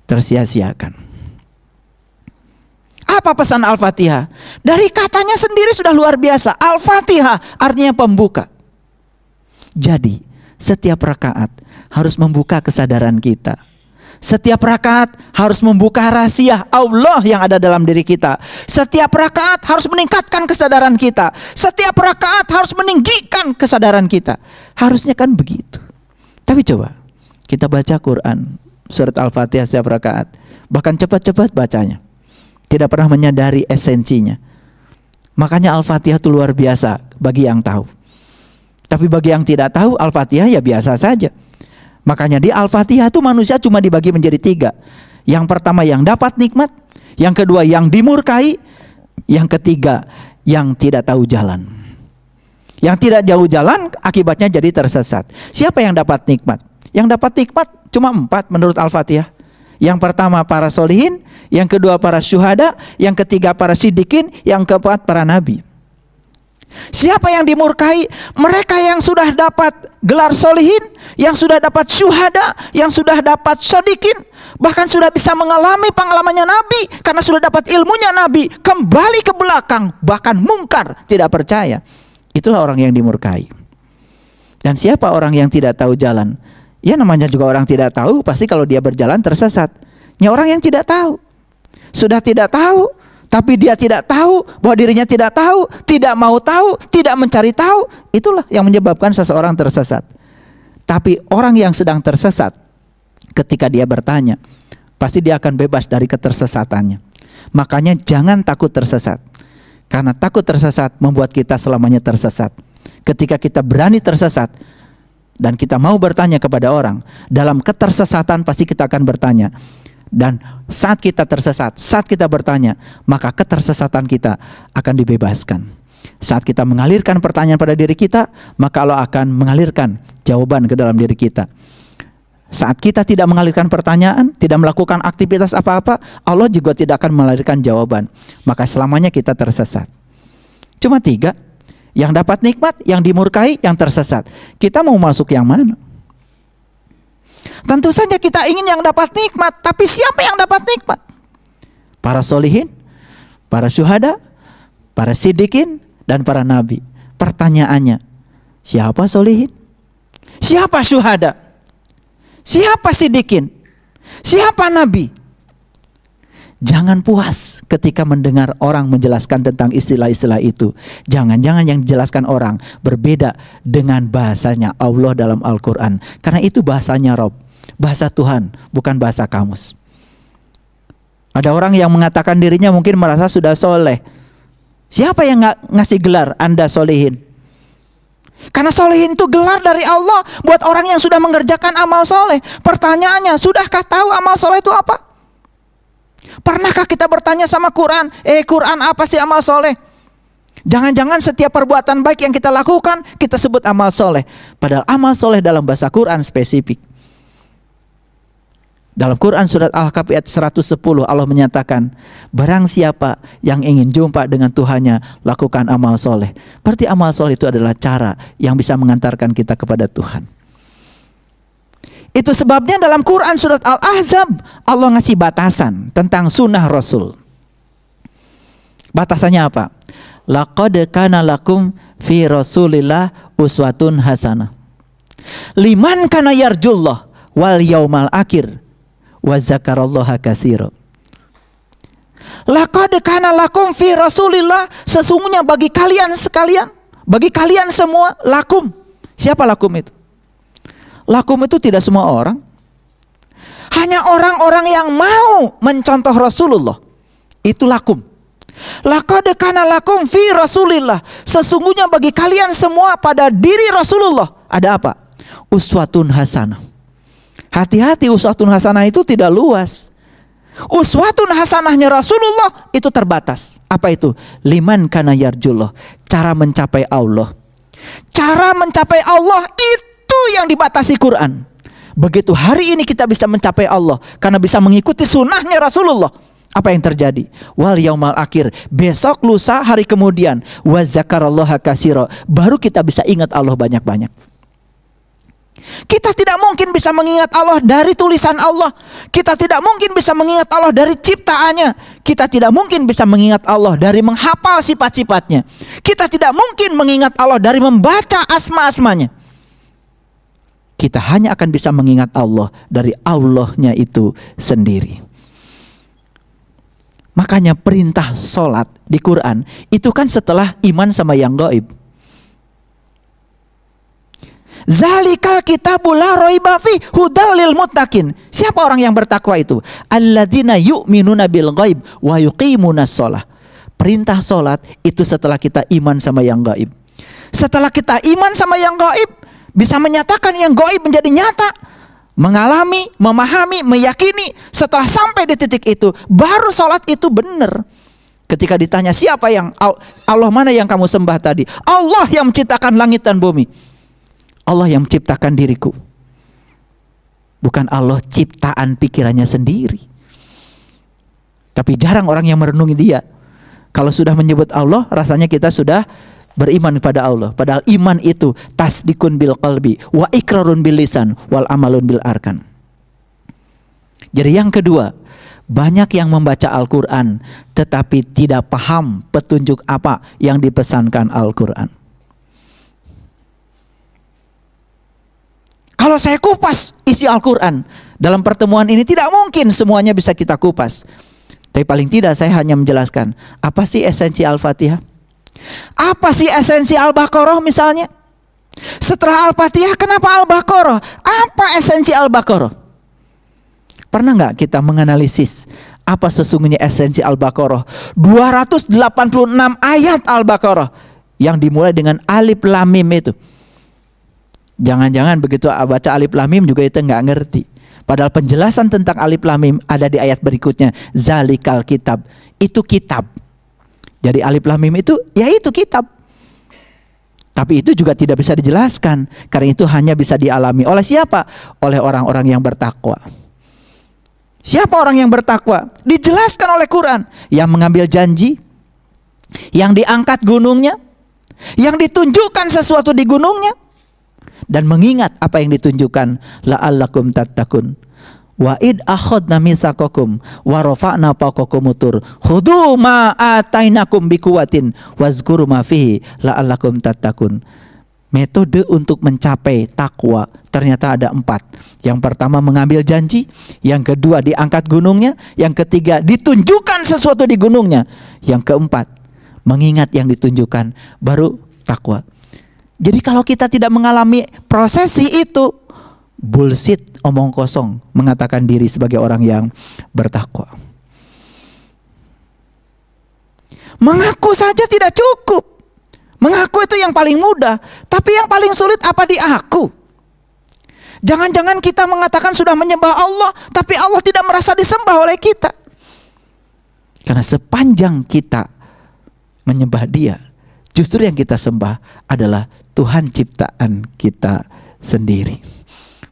tersia-siakan. Apa pesan Al-Fatihah? Dari katanya sendiri sudah luar biasa. Al-Fatihah artinya pembuka. Jadi setiap rakaat harus membuka kesadaran kita. Setiap rakaat harus membuka rahasia Allah yang ada dalam diri kita. Setiap rakaat harus meningkatkan kesadaran kita. Setiap rakaat harus meninggikan kesadaran kita. Harusnya kan begitu. Tapi coba kita baca Quran, surat Al-Fatihah setiap rakaat, bahkan cepat-cepat bacanya, tidak pernah menyadari esensinya. Makanya Al-Fatihah itu luar biasa bagi yang tahu. Tapi bagi yang tidak tahu, Al-Fatihah ya biasa saja. Makanya di Al-Fatihah itu manusia cuma dibagi menjadi 3. Yang pertama yang dapat nikmat, yang kedua yang dimurkai, yang ketiga yang tidak tahu jalan. Yang tidak jauh jalan akibatnya jadi tersesat. Siapa yang dapat nikmat? Yang dapat nikmat cuma 4 menurut Al-Fatihah. Yang pertama para solihin, yang kedua para syuhada, yang ketiga para siddiqin, yang keempat para nabi. Siapa yang dimurkai? Mereka yang sudah dapat gelar solihin, yang sudah dapat syuhada, yang sudah dapat shodikin, bahkan sudah bisa mengalami pengalamannya Nabi, karena sudah dapat ilmunya Nabi, kembali ke belakang, bahkan mungkar, tidak percaya. Itulah orang yang dimurkai. Dan siapa orang yang tidak tahu jalan? Ya namanya juga orang tidak tahu, pasti kalau dia berjalan tersesat. Ya orang yang tidak tahu, sudah tidak tahu, tapi dia tidak tahu bahwa dirinya tidak tahu, tidak mau tahu, tidak mencari tahu. Itulah yang menyebabkan seseorang tersesat. Tapi orang yang sedang tersesat, ketika dia bertanya, pasti dia akan bebas dari ketersesatannya. Makanya jangan takut tersesat, karena takut tersesat membuat kita selamanya tersesat. Ketika kita berani tersesat dan kita mau bertanya kepada orang, dalam ketersesatan pasti kita akan bertanya. Dan saat kita tersesat, saat kita bertanya, maka ketersesatan kita akan dibebaskan. Saat kita mengalirkan pertanyaan pada diri kita, maka Allah akan mengalirkan jawaban ke dalam diri kita. Saat kita tidak mengalirkan pertanyaan, tidak melakukan aktivitas apa-apa, Allah juga tidak akan mengalirkan jawaban. Maka selamanya kita tersesat. Cuma 3, yang dapat nikmat, yang dimurkai, yang tersesat. Kita mau masuk yang mana? Tentu saja kita ingin yang dapat nikmat, tapi siapa yang dapat nikmat? Para solihin, para syuhada, para siddiqin, dan para nabi. Pertanyaannya, siapa solihin? Siapa syuhada? Siapa siddiqin? Siapa nabi? Jangan puas ketika mendengar orang menjelaskan tentang istilah-istilah itu. Jangan-jangan yang dijelaskan orang berbeda dengan bahasanya Allah dalam Al-Quran. Karena itu bahasanya Rob, bahasa Tuhan, bukan bahasa kamus. Ada orang yang mengatakan dirinya mungkin merasa sudah soleh. Siapa yang ngasih gelar Anda solihin? Karena solihin itu gelar dari Allah buat orang yang sudah mengerjakan amal soleh. Pertanyaannya, sudahkah tahu amal soleh itu apa? Pernahkah kita bertanya sama Quran, Quran apa sih amal soleh? Jangan-jangan setiap perbuatan baik yang kita lakukan kita sebut amal soleh. Padahal amal soleh dalam bahasa Quran spesifik. Dalam Quran surat Al-Kahfi ayat 110 Allah menyatakan, barang siapa yang ingin jumpa dengan Tuhannya, lakukan amal soleh. Berarti amal soleh itu adalah cara yang bisa mengantarkan kita kepada Tuhan. Itu sebabnya dalam Quran surat Al-Ahzab Allah ngasih batasan tentang sunnah Rasul. Batasannya apa? Laqad kana lakum fi Rasulillah uswatun hasanah liman kana yarjullah wal yaumal akhir wa zakarallaha katsira. Laqad kana lakum fi Rasulillah, sesungguhnya bagi kalian sekalian, bagi kalian semua, lakum. Siapa lakum itu? Lakum itu tidak semua orang. Hanya orang-orang yang mau mencontoh Rasulullah. Itu lakum. Laqad kana lakum fi Rasulillah, sesungguhnya bagi kalian semua pada diri Rasulullah ada apa? Uswatun hasanah. Hati-hati, uswatun hasanah itu tidak luas. Uswatun hasanahnya Rasulullah itu terbatas. Apa itu? Liman kana yarjullah, cara mencapai Allah. Cara mencapai Allah itu yang dibatasi Quran. Begitu hari ini kita bisa mencapai Allah karena bisa mengikuti sunnahnya Rasulullah. Apa yang terjadi? Wal yaumal akhir, besok, lusa, hari kemudian, wa zakarallaha katsira, baru kita bisa ingat Allah banyak-banyak. Kita tidak mungkin bisa mengingat Allah dari tulisan Allah. Kita tidak mungkin bisa mengingat Allah dari ciptaannya. Kita tidak mungkin bisa mengingat Allah dari menghafal sifat-sifatnya. Kita tidak mungkin mengingat Allah dari membaca asma-asmanya. Kita hanya akan bisa mengingat Allah dari Allahnya itu sendiri. Makanya perintah sholat di Quran itu kan setelah iman sama yang gaib. Zalikal kitabul la raiba fi hudal lil muttaqin. Siapa orang yang bertakwa itu? Alladzina yu'minuna bil ghaib wa yuqimunas shalah. Perintah sholat itu setelah kita iman sama yang gaib. Setelah kita iman sama yang gaib, bisa menyatakan yang gaib menjadi nyata, mengalami, memahami, meyakini. Setelah sampai di titik itu, baru sholat itu benar. Ketika ditanya siapa yang Allah mana yang kamu sembah tadi? Allah yang menciptakan langit dan bumi. Allah yang menciptakan diriku. Bukan Allah ciptaan pikirannya sendiri. Tapi jarang orang yang merenungi dia. Kalau sudah menyebut Allah, rasanya kita sudah beriman kepada Allah. Padahal iman itu tasdikun bil qalbi wa ikrarun bil lisan wal amalun bil arkan. Jadi yang kedua, banyak yang membaca Al-Quran tetapi tidak paham petunjuk apa yang dipesankan Al-Quran. Kalau saya kupas isi Al-Quran dalam pertemuan ini, tidak mungkin semuanya bisa kita kupas. Tapi paling tidak saya hanya menjelaskan apa sih esensi Al-Fatihah, apa sih esensi Al-Baqarah misalnya. Setelah Al-Fatihah kenapa Al-Baqarah, apa esensi Al-Baqarah. Pernah nggak kita menganalisis apa sesungguhnya esensi Al-Baqarah? 286 ayat Al-Baqarah yang dimulai dengan alif lam mim itu. Jangan-jangan begitu baca alif lam mim juga itu nggak ngerti. Padahal penjelasan tentang alif lam mim ada di ayat berikutnya. Zalikal kitab, itu kitab. Jadi alif lam mim itu ya itu kitab. Tapi itu juga tidak bisa dijelaskan, karena itu hanya bisa dialami oleh siapa? Oleh orang-orang yang bertakwa. Siapa orang yang bertakwa? Dijelaskan oleh Quran. Yang mengambil janji, yang diangkat gunungnya, yang ditunjukkan sesuatu di gunungnya, dan mengingat apa yang ditunjukkan. La'allakum tattaqun. Wa id akhadna mitsaqakum wa rafa'na fawqakum tur khudhu ma atainakum biquwatin wazkuru ma fihi la'allakum tattaqun. Metode untuk mencapai takwa ternyata ada 4. Yang pertama mengambil janji, yang kedua diangkat gunungnya, yang ketiga ditunjukkan sesuatu di gunungnya, yang keempat mengingat yang ditunjukkan, baru takwa. Jadi kalau kita tidak mengalami prosesi itu, bullshit, omong kosong mengatakan diri sebagai orang yang bertakwa. Mengaku saja tidak cukup. Mengaku itu yang paling mudah, tapi yang paling sulit apa diaku? Jangan-jangan kita mengatakan sudah menyembah Allah, tapi Allah tidak merasa disembah oleh kita. Karena sepanjang kita menyembah Dia, justru yang kita sembah adalah Tuhan ciptaan kita sendiri,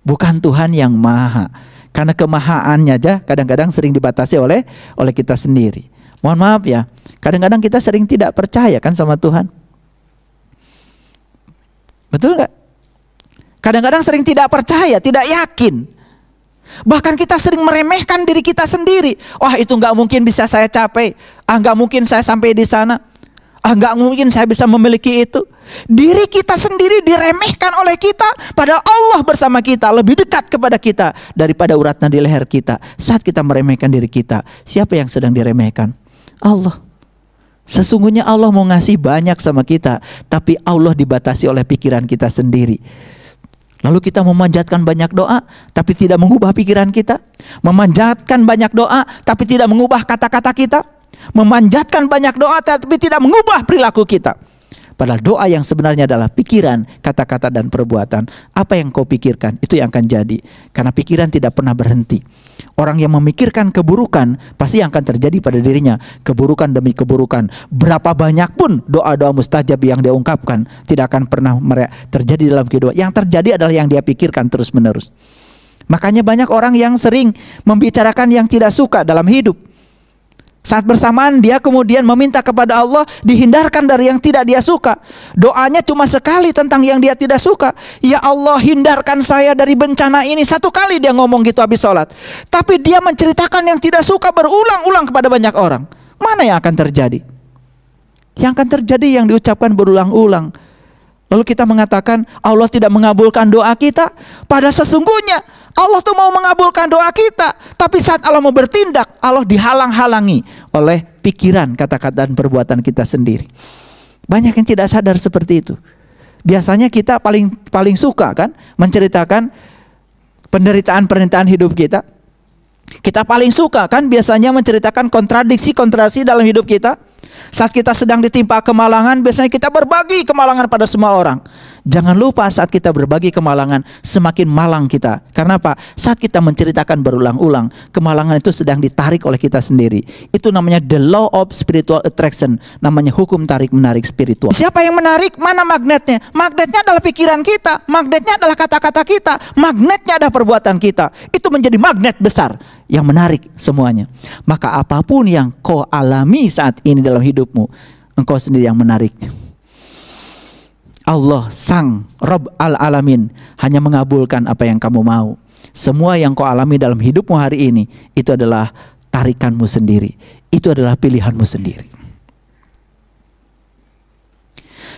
bukan Tuhan yang maha. Karena kemahaannya aja kadang-kadang sering dibatasi oleh kita sendiri. Mohon maaf ya, kadang-kadang kita sering tidak percaya kan sama Tuhan. Betul nggak? Kadang-kadang sering tidak percaya, tidak yakin. Bahkan kita sering meremehkan diri kita sendiri. Wah, itu nggak mungkin bisa saya capai. Nggak mungkin saya sampai di sana. Nggak mungkin saya bisa memiliki itu. Diri kita sendiri diremehkan oleh kita, padahal Allah bersama kita, lebih dekat kepada kita daripada urat nadi leher kita. Saat kita meremehkan diri kita, siapa yang sedang diremehkan? Allah. Sesungguhnya Allah mau ngasih banyak sama kita, tapi Allah dibatasi oleh pikiran kita sendiri. Lalu kita memanjatkan banyak doa, tapi tidak mengubah pikiran kita. Memanjatkan banyak doa, tapi tidak mengubah kata-kata kita. Memanjatkan banyak doa, tapi tidak mengubah perilaku kita. Padahal doa yang sebenarnya adalah pikiran, kata-kata, dan perbuatan. Apa yang kau pikirkan, itu yang akan jadi. Karena pikiran tidak pernah berhenti. Orang yang memikirkan keburukan, pasti yang akan terjadi pada dirinya. Keburukan demi keburukan. Berapa banyak pun doa-doa mustajab yang dia ungkapkan, tidak akan pernah terjadi dalam kehidupan. Yang terjadi adalah yang dia pikirkan terus menerus. Makanya banyak orang yang sering membicarakan yang tidak suka dalam hidup. Saat bersamaan dia kemudian meminta kepada Allah dihindarkan dari yang tidak dia suka. Doanya cuma sekali tentang yang dia tidak suka. Ya Allah, hindarkan saya dari bencana ini. Satu kali dia ngomong gitu habis sholat. Tapi dia menceritakan yang tidak suka berulang-ulang kepada banyak orang. Mana yang akan terjadi? Yang akan terjadi yang diucapkan berulang-ulang. Lalu kita mengatakan Allah tidak mengabulkan doa kita. Padahal sesungguhnya Allah tuh mau mengabulkan doa kita, tapi saat Allah mau bertindak, Allah dihalang-halangi oleh pikiran, kata-kata, dan perbuatan kita sendiri. Banyak yang tidak sadar seperti itu. Biasanya kita paling suka kan menceritakan penderitaan hidup kita. Kita paling suka kan biasanya menceritakan kontradiksi dalam hidup kita. Saat kita sedang ditimpa kemalangan, biasanya kita berbagi kemalangan pada semua orang. Jangan lupa saat kita berbagi kemalangan, semakin malang kita. Karena apa? Saat kita menceritakan berulang-ulang, kemalangan itu sedang ditarik oleh kita sendiri. Itu namanya the law of spiritual attraction. Namanya hukum tarik-menarik spiritual. Siapa yang menarik? Mana magnetnya? Magnetnya adalah pikiran kita. Magnetnya adalah kata-kata kita. Magnetnya adalah perbuatan kita. Itu menjadi magnet besar yang menarik semuanya. Maka apapun yang kau alami saat ini dalam hidupmu, engkau sendiri yang menariknya. Allah Sang Rabb al-Alamin hanya mengabulkan apa yang kamu mau. Semua yang kau alami dalam hidupmu hari ini itu adalah tarikanmu sendiri. Itu adalah pilihanmu sendiri.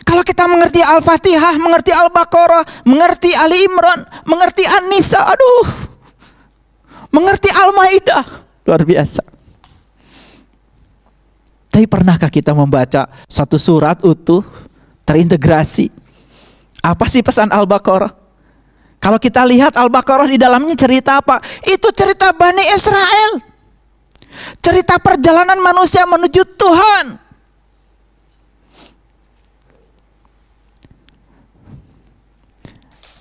Kalau kita mengerti Al-Fatihah, mengerti Al-Baqarah, mengerti Ali Imran, mengerti An-Nisa, mengerti Al-Maidah, luar biasa. Tapi pernahkah kita membaca satu surat utuh, terintegrasi? Apa sih pesan Al-Baqarah? Kalau kita lihat Al-Baqarah di dalamnya cerita apa? Itu cerita Bani Israel. Cerita perjalanan manusia menuju Tuhan.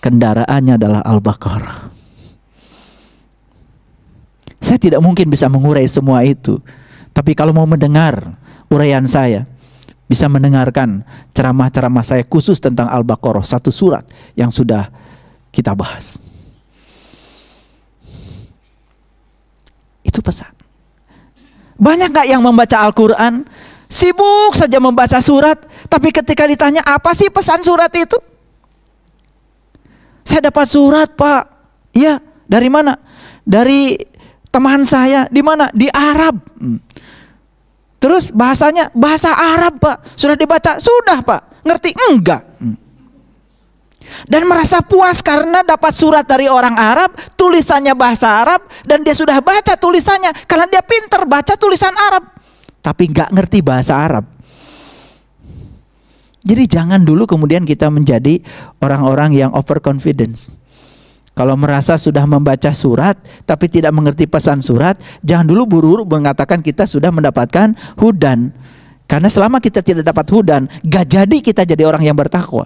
Kendaraannya adalah Al-Baqarah. Saya tidak mungkin bisa mengurai semua itu. Tapi kalau mau mendengar uraian saya, bisa mendengarkan ceramah-ceramah saya khusus tentang Al-Baqarah, satu surat yang sudah kita bahas. Itu pesan. Banyak gak yang membaca Al-Quran, sibuk saja membaca surat, tapi ketika ditanya apa sih pesan surat itu? Saya dapat surat, Pak. Ya, dari mana? Dari teman saya. Di mana? Di Arab. Terus bahasanya bahasa Arab, Pak. Sudah dibaca? Sudah, Pak. Ngerti? Enggak. Dan merasa puas karena dapat surat dari orang Arab, tulisannya bahasa Arab, dan dia sudah baca tulisannya karena dia pintar baca tulisan Arab, tapi enggak ngerti bahasa Arab. Jadi jangan dulu kemudian kita menjadi orang-orang yang overconfidence. Kalau merasa sudah membaca surat tapi tidak mengerti pesan surat, jangan dulu buru-buru mengatakan kita sudah mendapatkan hudan. Karena selama kita tidak dapat hudan, gak jadi kita jadi orang yang bertakwa.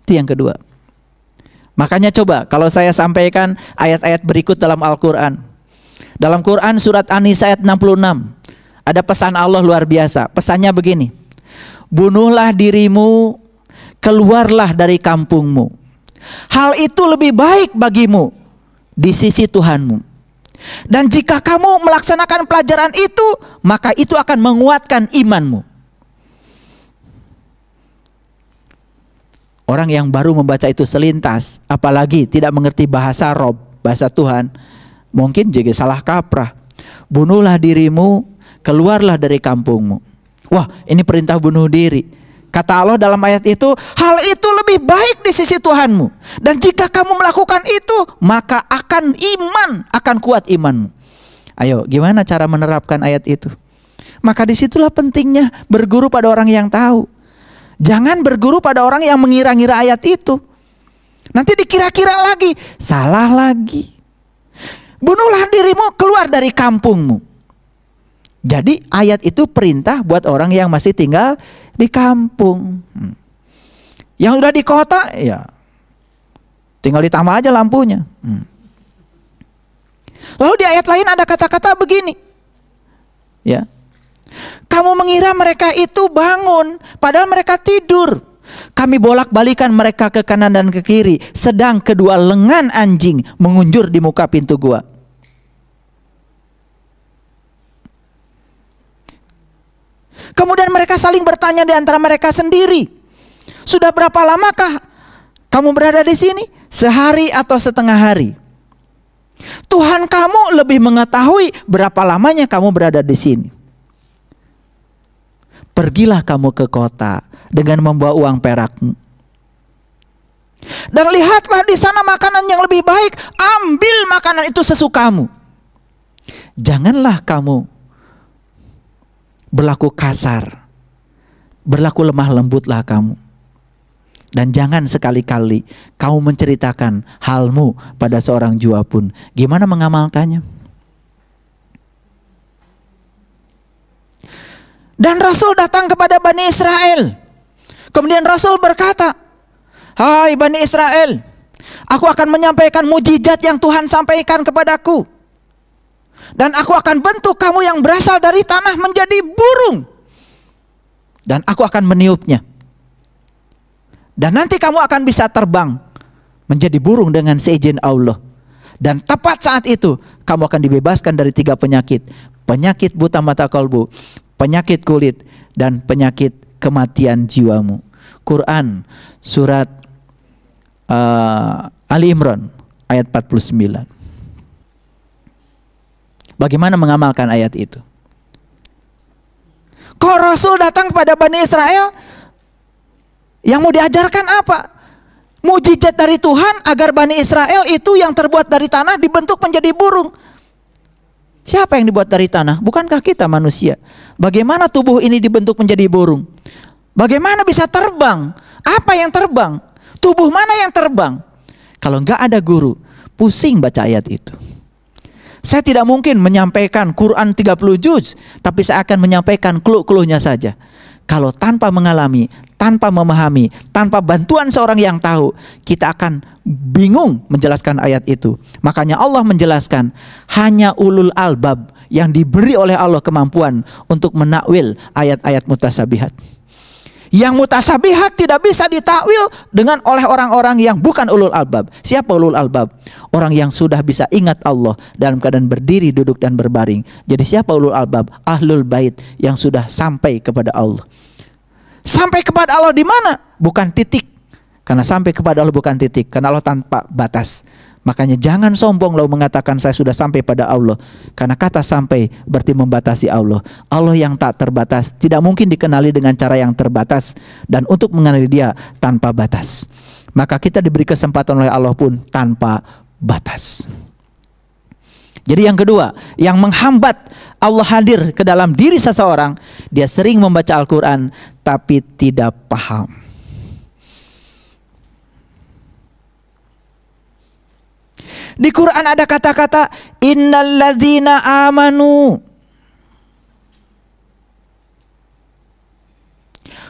Itu yang kedua. Makanya coba kalau saya sampaikan ayat-ayat berikut dalam Al-Quran. Dalam Quran surat An-Nisa ayat 66 ada pesan Allah luar biasa. Pesannya begini: bunuhlah dirimu, keluarlah dari kampungmu. Hal itu lebih baik bagimu di sisi Tuhanmu. Dan jika kamu melaksanakan pelajaran itu, maka itu akan menguatkan imanmu. Orang yang baru membaca itu selintas, apalagi tidak mengerti bahasa Rob, bahasa Tuhan, mungkin juga salah kaprah. Bunuhlah dirimu, keluarlah dari kampungmu. Wah, ini perintah bunuh diri. Kata Allah dalam ayat itu, hal itu lebih baik di sisi Tuhanmu. Dan jika kamu melakukan itu, maka akan kuat imanmu. Ayo, gimana cara menerapkan ayat itu? Maka disitulah pentingnya berguru pada orang yang tahu. Jangan berguru pada orang yang mengira-ngira ayat itu. Nanti dikira-kira lagi, salah lagi. Bunuhlah dirimu, keluar dari kampungmu. Jadi ayat itu perintah buat orang yang masih tinggal di kampung. Yang udah di kota, ya tinggal ditambah aja lampunya. Lalu di ayat lain ada kata-kata begini, ya, kamu mengira mereka itu bangun, padahal mereka tidur. Kami bolak-balikan mereka ke kanan dan ke kiri, sedang kedua lengan anjing mengunjur di muka pintu gua. Kemudian mereka saling bertanya di antara mereka sendiri, sudah berapa lamakah kamu berada di sini? Sehari atau setengah hari? Tuhan kamu lebih mengetahui berapa lamanya kamu berada di sini. Pergilah kamu ke kota dengan membawa uang perakmu. Dan lihatlah di sana makanan yang lebih baik, ambil makanan itu sesukamu. Janganlah kamu berlaku kasar, berlaku lemah lembutlah kamu. Dan jangan sekali-kali kamu menceritakan halmu pada seorang jua pun. Gimana mengamalkannya? Dan Rasul datang kepada Bani Israel. Kemudian Rasul berkata, hai Bani Israel, aku akan menyampaikan mujizat yang Tuhan sampaikan kepadaku. Dan aku akan bentuk kamu yang berasal dari tanah menjadi burung. Dan aku akan meniupnya. Dan nanti kamu akan bisa terbang menjadi burung dengan seizin Allah. Dan tepat saat itu kamu akan dibebaskan dari 3 penyakit. Penyakit buta mata kalbu, penyakit kulit, dan penyakit kematian jiwamu. Quran surat Ali Imran ayat 49. Bagaimana mengamalkan ayat itu? Kok Rasul datang kepada Bani Israel, yang mau diajarkan apa? Mujizat dari Tuhan agar Bani Israel itu yang terbuat dari tanah dibentuk menjadi burung. Siapa yang dibuat dari tanah? Bukankah kita manusia? Bagaimana tubuh ini dibentuk menjadi burung? Bagaimana bisa terbang? Apa yang terbang? Tubuh mana yang terbang? Kalau nggak ada guru, pusing baca ayat itu. Saya tidak mungkin menyampaikan Quran 30 juz, tapi saya akan menyampaikan clue-cluenya saja. Kalau tanpa mengalami, tanpa memahami, tanpa bantuan seorang yang tahu, kita akan bingung menjelaskan ayat itu. Makanya Allah menjelaskan, hanya ulul albab yang diberi oleh Allah kemampuan untuk menakwil ayat-ayat mutasabihat. Yang mutasabihat tidak bisa ditakwil oleh orang-orang yang bukan ulul albab. Siapa ulul albab? Orang yang sudah bisa ingat Allah dalam keadaan berdiri, duduk, dan berbaring. Jadi siapa ulul albab? Ahlul bait yang sudah sampai kepada Allah. Sampai kepada Allah di mana? Bukan titik. Karena sampai kepada Allah bukan titik. Karena Allah tanpa batas. Makanya jangan sombong lalu mengatakan saya sudah sampai pada Allah. Karena kata sampai berarti membatasi Allah. Allah yang tak terbatas tidak mungkin dikenali dengan cara yang terbatas. Dan untuk mengenali Dia tanpa batas, maka kita diberi kesempatan oleh Allah pun tanpa batas. Jadi yang kedua, yang menghambat Allah hadir ke dalam diri seseorang, dia sering membaca Al-Quran tapi tidak paham. Di Quran ada kata-kata innalladzina amanu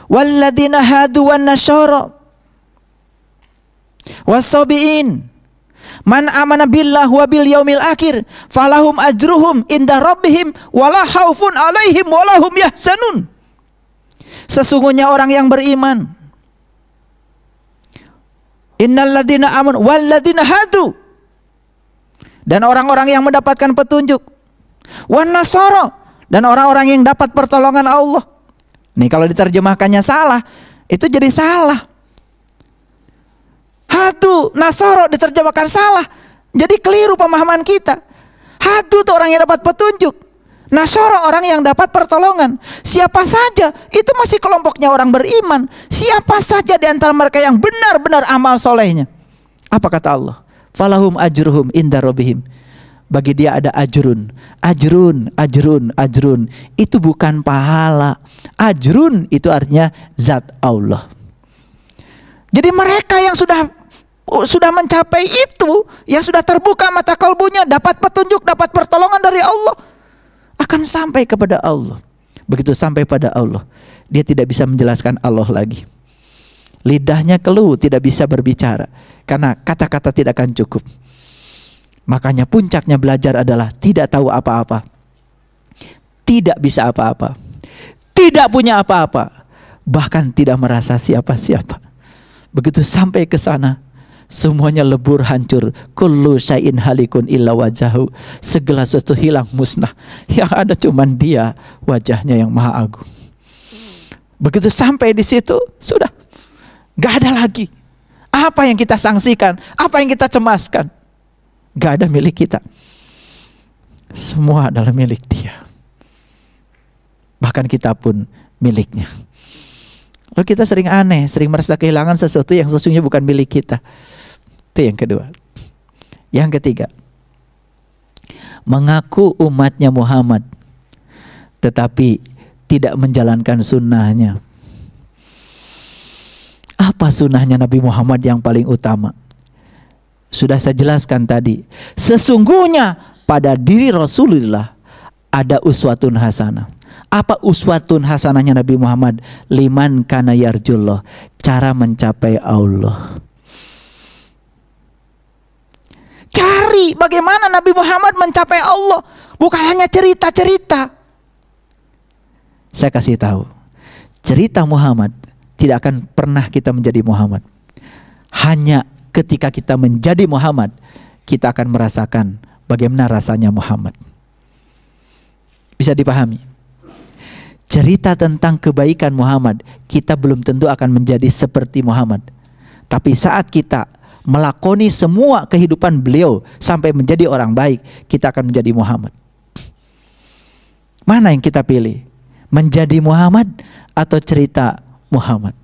walladzina hadu wan nasyara wasabiin man amana billah wa bil yaumil akhir falahum ajruhum inda rabbihim wala khaufun alaihim walahum yahzanun. Sesungguhnya orang yang beriman, innalladzina amanu walladzina hadu, dan orang-orang yang mendapatkan petunjuk, wan nasara, dan orang-orang yang dapat pertolongan Allah. Nih kalau diterjemahkannya salah, itu jadi salah. Hadu, nasara diterjemahkan salah, jadi keliru pemahaman kita. Hadu itu orang yang dapat petunjuk, nasara orang yang dapat pertolongan. Siapa saja, itu masih kelompoknya orang beriman. Siapa saja di antara mereka yang benar-benar amal solehnya. Apa kata Allah? Falahum ajruhum inda rabbihim. Bagi dia ada ajrun. Ajrun, ajrun, ajrun. Itu bukan pahala. Ajrun itu artinya zat Allah. Jadi mereka yang sudah mencapai itu, yang sudah terbuka mata kalbunya, dapat petunjuk, dapat pertolongan dari Allah, akan sampai kepada Allah. Begitu sampai pada Allah, dia tidak bisa menjelaskan Allah lagi. Lidahnya keluh, tidak bisa berbicara karena kata-kata tidak akan cukup. Makanya puncaknya belajar adalah tidak tahu apa-apa, tidak bisa apa-apa, tidak punya apa-apa, bahkan tidak merasa siapa-siapa. Begitu sampai ke sana, semuanya lebur hancur. Kullu syai'in halikun illa wajahu. Segala sesuatu hilang musnah, yang ada cuman Dia, wajahnya yang maha agung. Begitu sampai di situ, sudah gak ada lagi. Apa yang kita sangsikan, apa yang kita cemaskan, gak ada milik kita. Semua adalah milik Dia. Bahkan kita pun miliknya. Lalu kita sering aneh, sering merasa kehilangan sesuatu yang sesungguhnya bukan milik kita. Itu yang kedua. Yang ketiga, mengaku umatnya Muhammad tetapi tidak menjalankan sunnahnya. Apa sunnahnya Nabi Muhammad yang paling utama? Sudah saya jelaskan tadi. Sesungguhnya pada diri Rasulullah ada uswatun hasanah. Apa uswatun hasanahnya Nabi Muhammad? Liman kana yarjullah, cara mencapai Allah. Cari bagaimana Nabi Muhammad mencapai Allah, bukan hanya cerita-cerita. Saya kasih tahu, cerita Muhammad tidak akan pernah kita menjadi Muhammad. Hanya ketika kita menjadi Muhammad, kita akan merasakan bagaimana rasanya Muhammad. Bisa dipahami? cerita tentang kebaikan Muhammad, kita belum tentu akan menjadi seperti Muhammad. Tapi saat kita melakoni semua kehidupan beliau sampai menjadi orang baik, kita akan menjadi Muhammad. Mana yang kita pilih? Menjadi Muhammad atau cerita Muhammad?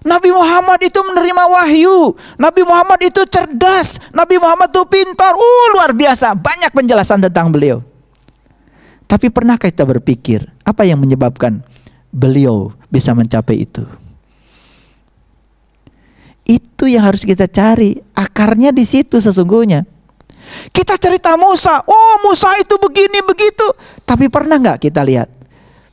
Nabi Muhammad itu menerima wahyu. Nabi Muhammad itu cerdas. Nabi Muhammad itu pintar. Luar biasa. Banyak penjelasan tentang beliau. Tapi pernahkah kita berpikir apa yang menyebabkan beliau bisa mencapai itu? Itu yang harus kita cari. Akarnya di situ sesungguhnya. Kita cerita Musa. Oh, Musa itu begini begitu. Tapi pernah nggak kita lihat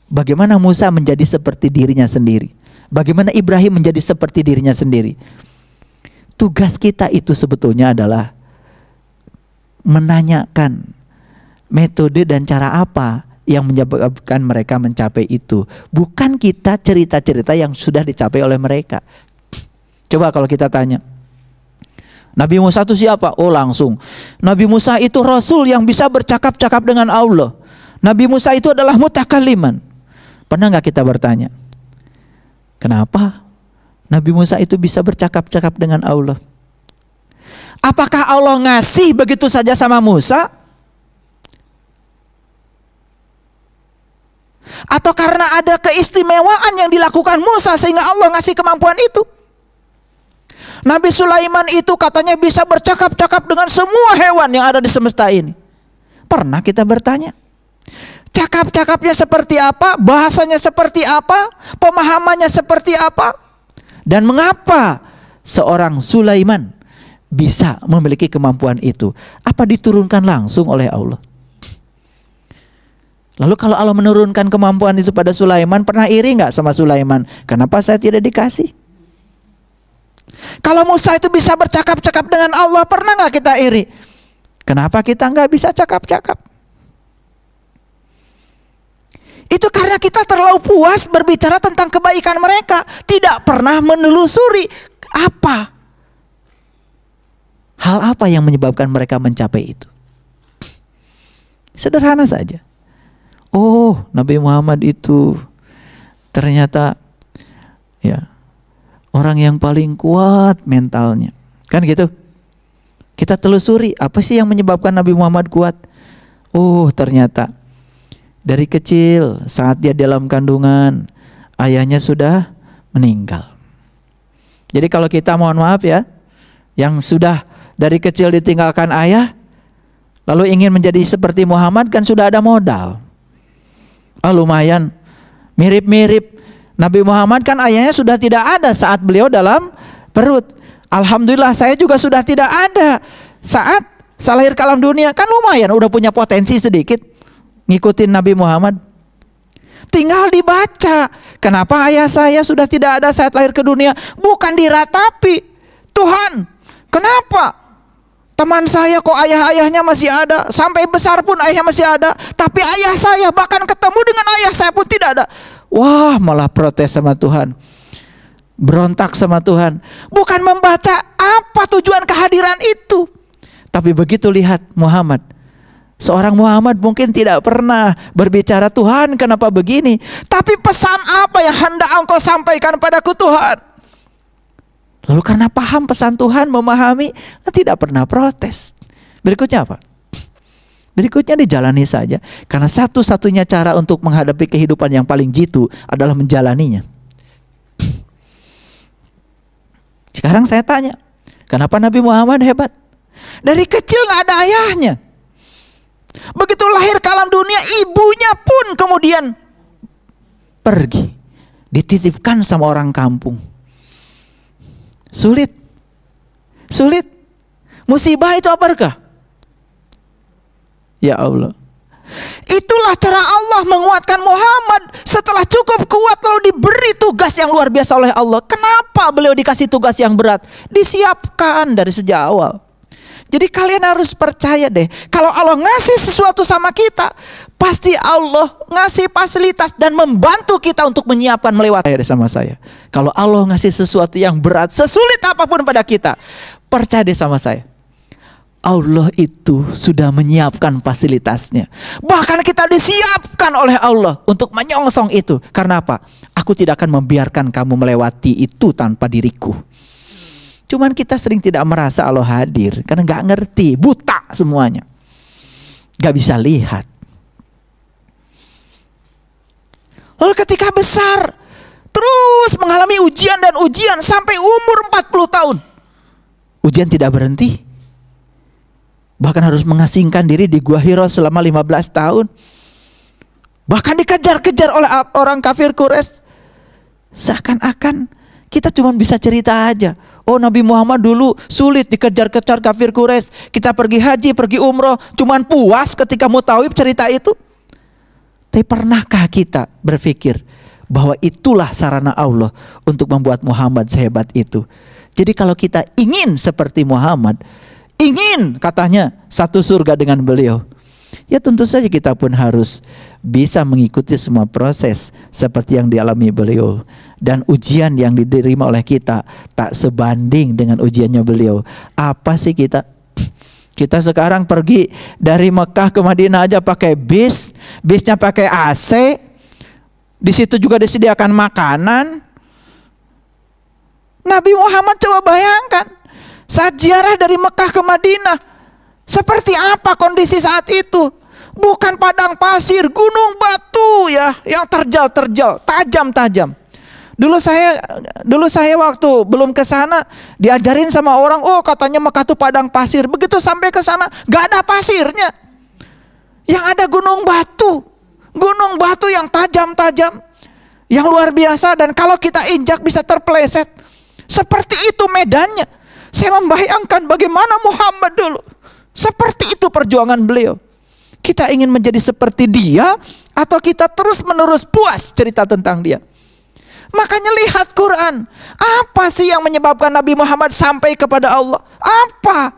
bagaimana Musa menjadi seperti dirinya sendiri? Bagaimana Ibrahim menjadi seperti dirinya sendiri? Tugas kita itu sebetulnya adalah menanyakan metode dan cara apa yang menyebabkan mereka mencapai itu. Bukan kita cerita-cerita yang sudah dicapai oleh mereka. Coba kalau kita tanya, Nabi Musa itu siapa? Oh, langsung, Nabi Musa itu Rasul yang bisa bercakap-cakap dengan Allah. Nabi Musa itu adalah mutakalliman. Pernah nggak kita bertanya, kenapa Nabi Musa itu bisa bercakap-cakap dengan Allah? Apakah Allah ngasih begitu saja sama Musa? Atau karena ada keistimewaan yang dilakukan Musa sehingga Allah ngasih kemampuan itu? Nabi Sulaiman itu katanya bisa bercakap-cakap dengan semua hewan yang ada di semesta ini. Pernah kita bertanya, cakap-cakapnya seperti apa? Bahasanya seperti apa? Pemahamannya seperti apa? Dan mengapa seorang Sulaiman bisa memiliki kemampuan itu? Apa diturunkan langsung oleh Allah? Lalu kalau Allah menurunkan kemampuan itu pada Sulaiman, pernah iri nggak sama Sulaiman? Kenapa saya tidak dikasih? Kalau Musa itu bisa bercakap-cakap dengan Allah, pernah nggak kita iri? Kenapa kita nggak bisa cakap-cakap? Itu karena kita terlalu puas berbicara tentang kebaikan mereka, tidak pernah menelusuri hal apa yang menyebabkan mereka mencapai itu. Sederhana saja. Oh, Nabi Muhammad itu ternyata ya orang yang paling kuat mentalnya. Kan gitu. Kita telusuri apa sih yang menyebabkan Nabi Muhammad kuat? Oh, ternyata dari kecil saat dia dalam kandungan ayahnya sudah meninggal. Jadi kalau kita mohon maaf ya, yang sudah dari kecil ditinggalkan ayah lalu ingin menjadi seperti Muhammad kan sudah ada modal. Lumayan mirip-mirip. Nabi Muhammad kan ayahnya sudah tidak ada saat beliau dalam perut. Alhamdulillah saya juga sudah tidak ada saat saya lahir ke alam dunia. Kan lumayan udah punya potensi sedikit ngikutin Nabi Muhammad. Tinggal dibaca, kenapa ayah saya sudah tidak ada saat lahir ke dunia? Bukan diratapi, Tuhan kenapa teman saya kok ayah-ayahnya masih ada, sampai besar pun ayahnya masih ada, tapi ayah saya bahkan ketemu dengan ayah saya pun tidak ada. Wah, malah protes sama Tuhan, berontak sama Tuhan. Bukan membaca apa tujuan kehadiran itu, tapi begitu lihat Muhammad, seorang Muhammad mungkin tidak pernah berbicara Tuhan kenapa begini, tapi pesan apa yang hendak engkau sampaikan padaku Tuhan. Lalu karena paham pesan Tuhan, memahami, tidak pernah protes. Berikutnya apa? Berikutnya dijalani saja. Karena satu-satunya cara untuk menghadapi kehidupan yang paling jitu adalah menjalaninya. Sekarang saya tanya, kenapa Nabi Muhammad hebat? Dari kecil gak ada ayahnya. Begitu lahir ke alam dunia, ibunya pun kemudian pergi, dititipkan sama orang kampung. Sulit. Musibah itu apakah? Ya Allah. Itulah cara Allah menguatkan Muhammad. Setelah cukup kuat lalu diberi tugas yang luar biasa oleh Allah. Kenapa beliau dikasih tugas yang berat? Disiapkan dari sejak awal. Jadi kalian harus percaya deh, kalau Allah ngasih sesuatu sama kita, pasti Allah ngasih fasilitas dan membantu kita untuk menyiapkan melewati sama saya. Kalau Allah ngasih sesuatu yang berat, sesulit apapun pada kita, percaya deh sama saya, Allah itu sudah menyiapkan fasilitasnya. Bahkan kita disiapkan oleh Allah untuk menyongsong itu. Karena apa? Aku tidak akan membiarkan kamu melewati itu tanpa diriku. Cuman kita sering tidak merasa Allah hadir. Karena gak ngerti, buta semuanya. Gak bisa lihat. Lalu ketika besar, terus mengalami ujian dan ujian sampai umur 40 tahun. Ujian tidak berhenti. Bahkan harus mengasingkan diri di Gua Hira selama 15 tahun. Bahkan dikejar-kejar oleh orang kafir Quraisy. Seakan-akan kita cuma bisa cerita aja. Oh, Nabi Muhammad dulu sulit dikejar-kejar kafir Quraisy. Kita pergi haji, pergi umroh, cuman puas ketika mau tauhid cerita itu. Tapi pernahkah kita berpikir bahwa itulah sarana Allah untuk membuat Muhammad sehebat itu? Jadi kalau kita ingin seperti Muhammad, ingin katanya satu surga dengan beliau, ya tentu saja kita pun harus bisa mengikuti semua proses seperti yang dialami beliau. Dan ujian yang diterima oleh kita tak sebanding dengan ujiannya beliau. Apa sih kita? Kita sekarang pergi dari Mekah ke Madinah aja pakai bis, bisnya pakai AC, di situ juga disediakan makanan. Nabi Muhammad coba bayangkan saat ziarah dari Mekah ke Madinah, seperti apa kondisi saat itu? Bukan padang pasir, gunung batu ya, yang terjal-terjal, tajam-tajam. Dulu saya waktu belum ke sana diajarin sama orang, oh katanya Mekah itu padang pasir. Begitu sampai ke sana, gak ada pasirnya. Yang ada gunung batu yang tajam-tajam, yang luar biasa. Dan kalau kita injak bisa terpeleset. Seperti itu medannya. Saya membayangkan bagaimana Muhammad dulu. Seperti itu perjuangan beliau. Kita ingin menjadi seperti dia, atau kita terus-menerus puas cerita tentang dia? Makanya lihat Quran. Apa sih yang menyebabkan Nabi Muhammad sampai kepada Allah? Apa?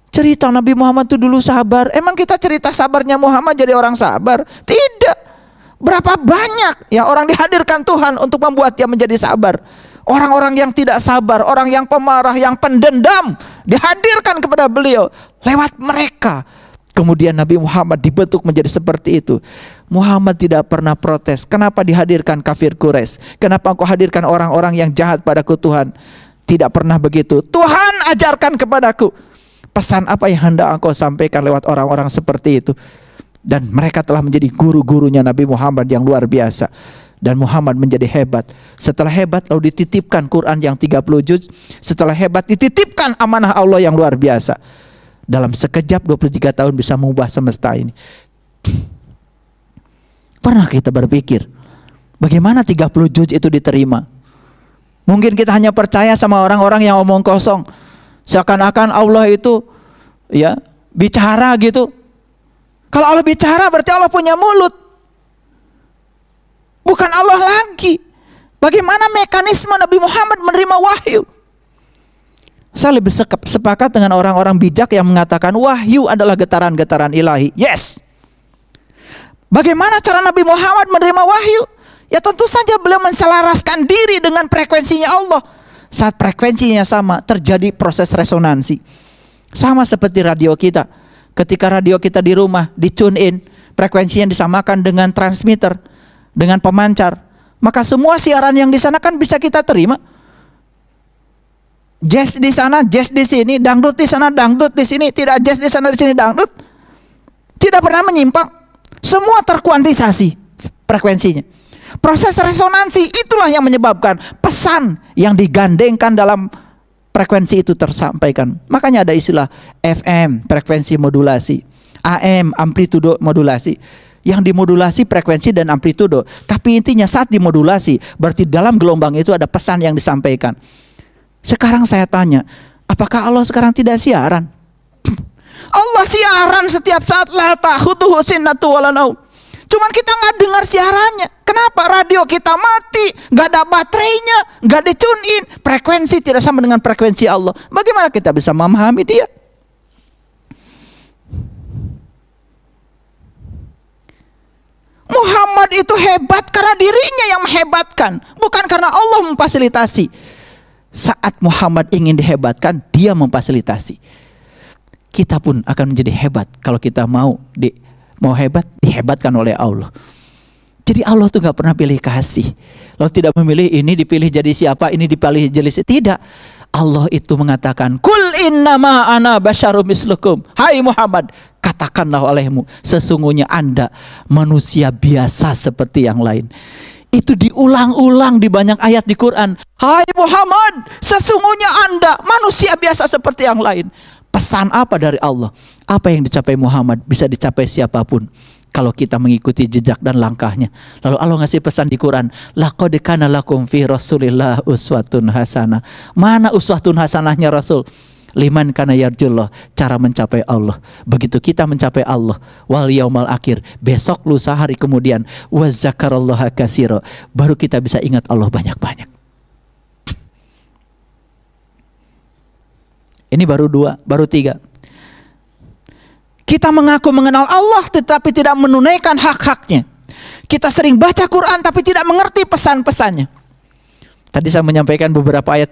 Cerita Nabi Muhammad itu dulu sabar. Emang kita cerita sabarnya Muhammad jadi orang sabar? Tidak. Berapa banyak ya orang dihadirkan Tuhan untuk membuat dia menjadi sabar. Orang-orang yang tidak sabar, orang yang pemarah, yang pendendam, dihadirkan kepada beliau lewat mereka. Kemudian Nabi Muhammad dibentuk menjadi seperti itu. Muhammad tidak pernah protes. Kenapa dihadirkan kafir Quraisy? Kenapa engkau hadirkan orang-orang yang jahat padaku Tuhan? Tidak pernah begitu. Tuhan ajarkan kepadaku pesan apa yang hendak engkau sampaikan lewat orang-orang seperti itu. Dan mereka telah menjadi guru-gurunya Nabi Muhammad yang luar biasa. Dan Muhammad menjadi hebat. Setelah hebat lalu dititipkan Quran yang 30 juz. Setelah hebat dititipkan amanah Allah yang luar biasa. Dalam sekejap 23 tahun bisa mengubah semesta ini. Pernah kita berpikir bagaimana 30 juz itu diterima? Mungkin kita hanya percaya sama orang-orang yang omong kosong. Seakan-akan Allah itu ya bicara gitu. Kalau Allah bicara berarti Allah punya mulut. Bukan Allah lagi. Bagaimana mekanisme Nabi Muhammad menerima wahyu? Saya lebih sepakat dengan orang-orang bijak yang mengatakan wahyu adalah getaran-getaran ilahi. Yes. Bagaimana cara Nabi Muhammad menerima wahyu? Ya tentu saja beliau menselaraskan diri dengan frekuensinya Allah. Saat frekuensinya sama, terjadi proses resonansi. Sama seperti radio kita. Ketika radio kita di rumah di tune in, frekuensinya disamakan dengan transmitter, dengan pemancar, maka semua siaran yang di sana kan bisa kita terima. Jazz di sana, jazz di sini, dangdut di sana, dangdut di sini, tidak jazz di sana, di sini dangdut. Tidak pernah menyimpang. Semua terkuantisasi frekuensinya. Proses resonansi itulah yang menyebabkan pesan yang digandengkan dalam frekuensi itu tersampaikan. Makanya ada istilah FM, frekuensi modulasi, AM, amplitudo modulasi. Yang dimodulasi frekuensi dan amplitudo. Tapi intinya saat dimodulasi berarti dalam gelombang itu ada pesan yang disampaikan. Sekarang saya tanya, apakah Allah sekarang tidak siaran? Allah siaran setiap saat, la ta'khudhuhu sinnatun wala naum. Cuman kita nggak dengar siarannya. Kenapa? Radio kita mati, nggak ada baterainya, nggak di tune in, frekuensi tidak sama dengan frekuensi Allah. Bagaimana kita bisa memahami dia? Muhammad itu hebat karena dirinya yang menghebatkan, bukan karena Allah memfasilitasi. saat Muhammad ingin dihebatkan, dia memfasilitasi. Kita pun akan menjadi hebat kalau kita mau hebat, dihebatkan oleh Allah. Jadi Allah tuh gak pernah pilih kasih. Allah tidak memilih ini dipilih jadi siapa, ini dipilih jadi siapa. Tidak. Allah itu mengatakan, Kul innama ana basyarum mislukum. Hai Muhammad, katakanlah olehmu, sesungguhnya Anda manusia biasa seperti yang lain. Itu diulang-ulang di banyak ayat di Quran. Hai Muhammad, sesungguhnya Anda manusia biasa seperti yang lain. Pesan apa dari Allah? Apa yang dicapai Muhammad bisa dicapai siapapun kalau kita mengikuti jejak dan langkahnya. Lalu Allah ngasih pesan di Quran, laqad kana lakum fi Rasulillah uswatun hasanah. Mana uswatun hasanahnya Rasul? Liman kana yarjullah, cara mencapai Allah. Begitu kita mencapai Allah, wal yaumal akhir, besok lusa hari kemudian, wa zakarallaha katsira, baru kita bisa ingat Allah banyak-banyak. Ini baru 2, baru 3. Kita mengaku mengenal Allah tetapi tidak menunaikan hak-haknya. Kita sering baca Quran tapi tidak mengerti pesan-pesannya. Tadi saya menyampaikan beberapa ayat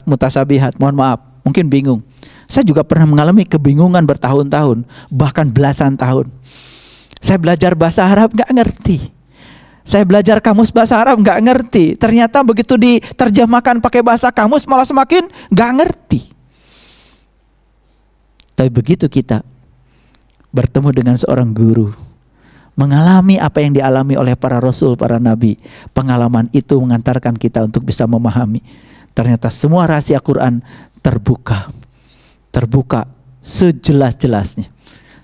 mutasabihat, mohon maaf, mungkin bingung. Saya juga pernah mengalami kebingungan bertahun-tahun, bahkan belasan tahun. Saya belajar bahasa Arab gak ngerti. Saya belajar kamus bahasa Arab gak ngerti. Ternyata begitu diterjemahkan pakai bahasa kamus malah semakin gak ngerti. Tapi begitu kita bertemu dengan seorang guru, mengalami apa yang dialami oleh para rasul, para nabi, pengalaman itu mengantarkan kita untuk bisa memahami. Ternyata semua rahasia Quran terbuka sejelas-jelasnya.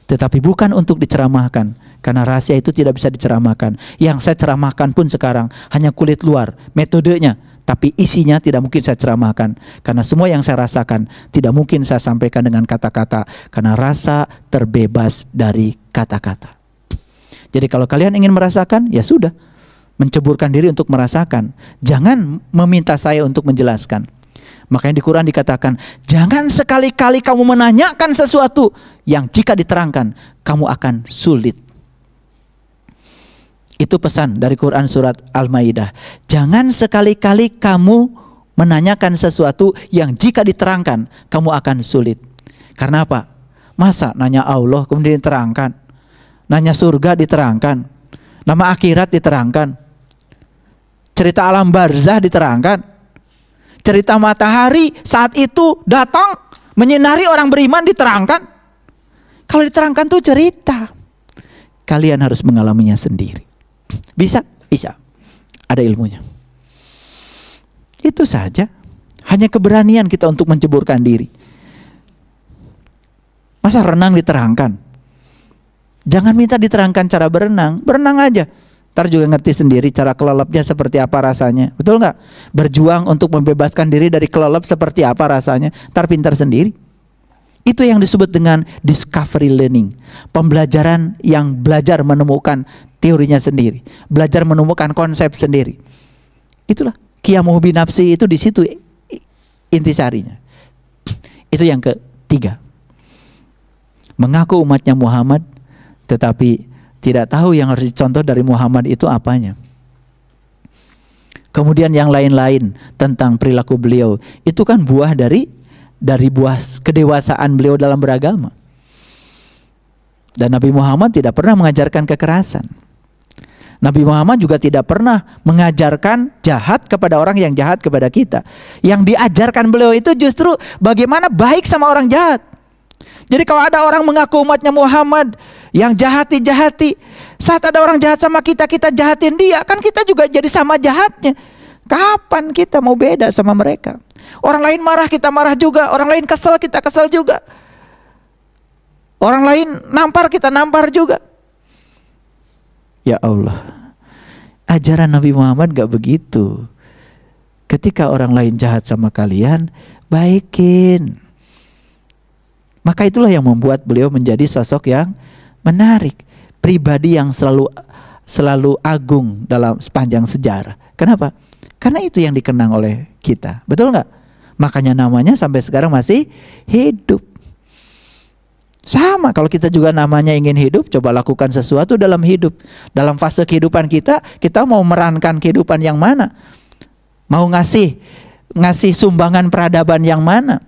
Tetapi bukan untuk diceramahkan, karena rahasia itu tidak bisa diceramahkan. Yang saya ceramahkan pun sekarang hanya kulit luar, metodenya. Tapi isinya tidak mungkin saya ceramahkan, karena semua yang saya rasakan tidak mungkin saya sampaikan dengan kata-kata, karena rasa terbebas dari kata-kata. Jadi kalau kalian ingin merasakan, ya sudah, menceburkan diri untuk merasakan. Jangan meminta saya untuk menjelaskan. Makanya di Quran dikatakan, jangan sekali-kali kamu menanyakan sesuatu yang jika diterangkan kamu akan sulit. Itu pesan dari Quran surat Al-Maidah. Jangan sekali-kali kamu menanyakan sesuatu yang jika diterangkan kamu akan sulit. Karena apa? Masa nanya Allah kemudian diterangkan? Nanya surga diterangkan? Nama akhirat diterangkan? Cerita alam barzah diterangkan? Cerita matahari saat itu datang menyinari orang beriman diterangkan? Kalau diterangkan tuh cerita. Kalian harus mengalaminya sendiri. Bisa, bisa. Ada ilmunya. Itu saja. Hanya keberanian kita untuk menceburkan diri. Masa renang diterangkan? Jangan minta diterangkan cara berenang. Berenang aja. Ntar juga ngerti sendiri cara kelelepnya seperti apa rasanya. Betul nggak? Berjuang untuk membebaskan diri dari kelelep seperti apa rasanya. Ntar pintar sendiri. Itu yang disebut dengan discovery learning. Pembelajaran yang belajar menemukan teorinya sendiri, belajar menemukan konsep sendiri. Itulah qiyamuhu binafsi, itu di situ intisarinya. Itu yang ketiga. Mengaku umatnya Muhammad tetapi tidak tahu yang harus dicontoh dari Muhammad itu apanya. Kemudian yang lain-lain tentang perilaku beliau, itu kan buah dari buah kedewasaan beliau dalam beragama. Dan Nabi Muhammad tidak pernah mengajarkan kekerasan. Nabi Muhammad juga tidak pernah mengajarkan jahat kepada orang yang jahat kepada kita. Yang diajarkan beliau itu justru bagaimana baik sama orang jahat. Jadi kalau ada orang mengaku umatnya Muhammad yang jahati, saat ada orang jahat sama kita, kita jahatin dia, kan kita juga jadi sama jahatnya. Kapan kita mau beda sama mereka? Orang lain marah, kita marah juga. Orang lain kesel, kita kesel juga. Orang lain nampar, kita nampar juga. Ya Allah, ajaran Nabi Muhammad gak begitu. Ketika orang lain jahat sama kalian, baikin. Maka itulah yang membuat beliau menjadi sosok yang menarik, pribadi yang selalu agung dalam sepanjang sejarah. Kenapa? Karena itu yang dikenang oleh kita. Betul nggak? Makanya namanya sampai sekarang masih hidup. Sama kalau kita juga namanya ingin hidup, coba lakukan sesuatu dalam hidup. Dalam fase kehidupan kita mau merankan kehidupan yang mana? Mau ngasih ngasih sumbangan peradaban yang mana?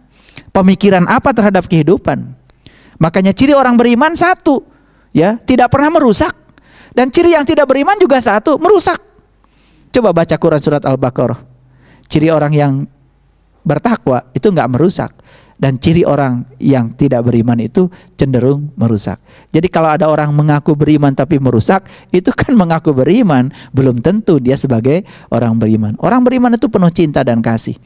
Pemikiran apa terhadap kehidupan? Makanya ciri orang beriman satu, ya, tidak pernah merusak. Dan ciri yang tidak beriman juga satu, merusak. Coba baca Quran surat Al-Baqarah. Ciri orang yang bertakwa itu nggak merusak. Dan ciri orang yang tidak beriman itu cenderung merusak. Jadi kalau ada orang mengaku beriman tapi merusak, itu kan mengaku beriman, belum tentu dia sebagai orang beriman. Orang beriman itu penuh cinta dan kasih.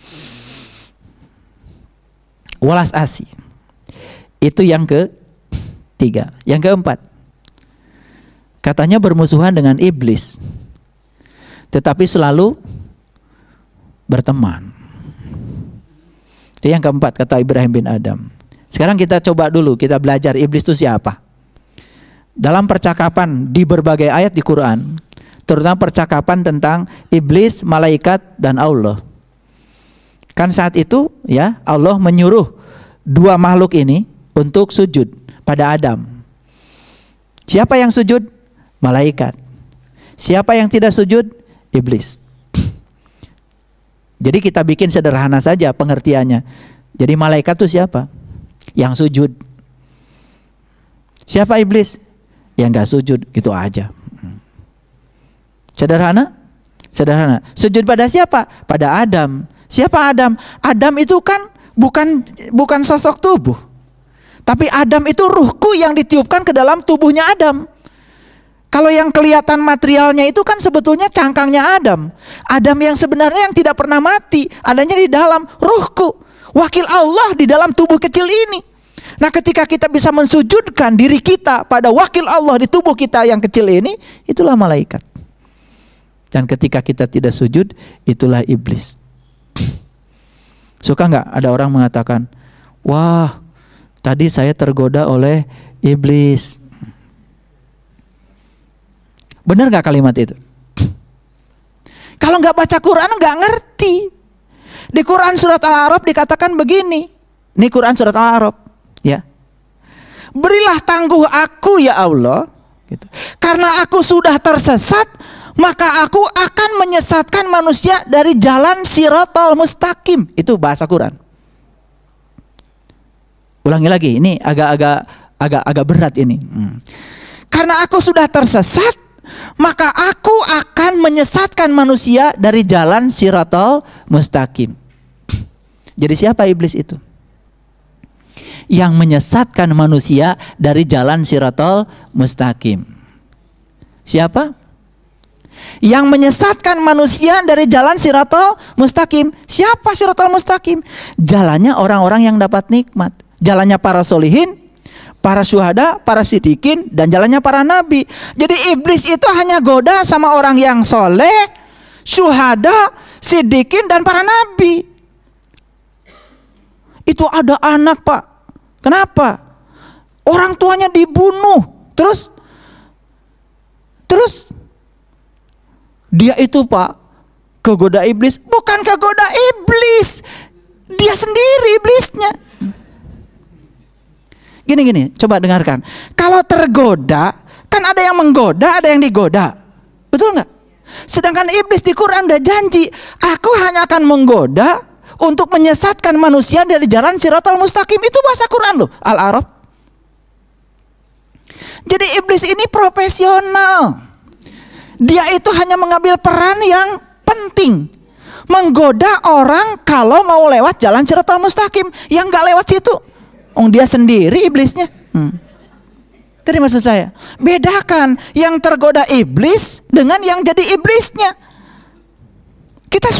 Welas asih. Itu yang ketiga. Yang keempat, katanya bermusuhan dengan iblis, tetapi selalu berteman. Itu yang keempat kata Ibrahim bin Adam. Sekarang kita coba dulu, kita belajar iblis itu siapa. Dalam percakapan di berbagai ayat di Quran, terutama percakapan tentang iblis, malaikat, dan Allah. Kan saat itu ya Allah menyuruh dua makhluk ini untuk sujud pada Adam. Siapa yang sujud? Malaikat. Siapa yang tidak sujud? Iblis. Jadi kita bikin sederhana saja pengertiannya. Jadi malaikat itu siapa? Yang sujud. Siapa iblis? Yang gak sujud, gitu aja. Sederhana? Sederhana. Sujud pada siapa? Pada Adam. Siapa Adam? Adam itu kan bukan sosok tubuh. Tapi Adam itu ruhku yang ditiupkan ke dalam tubuhnya Adam. Kalau yang kelihatan materialnya itu kan sebetulnya cangkangnya Adam. Adam yang sebenarnya yang tidak pernah mati, adanya di dalam ruhku. Wakil Allah di dalam tubuh kecil ini. Nah, ketika kita bisa mensujudkan diri kita pada wakil Allah di tubuh kita yang kecil ini, itulah malaikat. Dan ketika kita tidak sujud, itulah iblis. Suka nggak ada orang mengatakan, wah, tadi saya tergoda oleh iblis. Benar gak kalimat itu? Kalau nggak baca Quran nggak ngerti. Di Quran surat Al-A'raf dikatakan begini. Ini Quran surat Al-A'raf, ya. Berilah tangguh aku ya Allah, gitu. Karena aku sudah tersesat, maka aku akan menyesatkan manusia dari jalan Shiratal Mustaqim. Itu bahasa Quran. Ulangi lagi, ini agak berat ini. Karena aku sudah tersesat, maka aku akan menyesatkan manusia dari jalan Shiratal Mustaqim. Jadi siapa iblis itu? Yang menyesatkan manusia dari jalan Shiratal Mustaqim. Siapa? Yang menyesatkan manusia dari jalan Shiratal Mustaqim. Siapa Shiratal Mustaqim? Jalannya orang-orang yang dapat nikmat. Jalannya para solihin, para syuhada, para sidikin, dan jalannya para nabi. Jadi iblis itu hanya goda sama orang yang soleh, syuhada, sidikin, dan para nabi. Itu ada anak, Pak. Kenapa? Orang tuanya dibunuh. Terus dia itu, Pak, kegoda iblis. Bukan kegoda iblis, dia sendiri iblisnya. Gini, coba dengarkan. Kalau tergoda, kan ada yang menggoda, ada yang digoda. Betul nggak? Sedangkan iblis di Quran udah janji, aku hanya akan menggoda untuk menyesatkan manusia dari jalan Shiratal Mustaqim. Itu bahasa Quran loh, Al-A'raf. Jadi iblis ini profesional. Dia itu hanya mengambil peran yang penting, menggoda orang kalau mau lewat jalan Shiratal Mustaqim. Yang nggak lewat situ, dia sendiri iblisnya. Tadi maksud saya, bedakan yang tergoda iblis dengan yang jadi iblisnya. Kita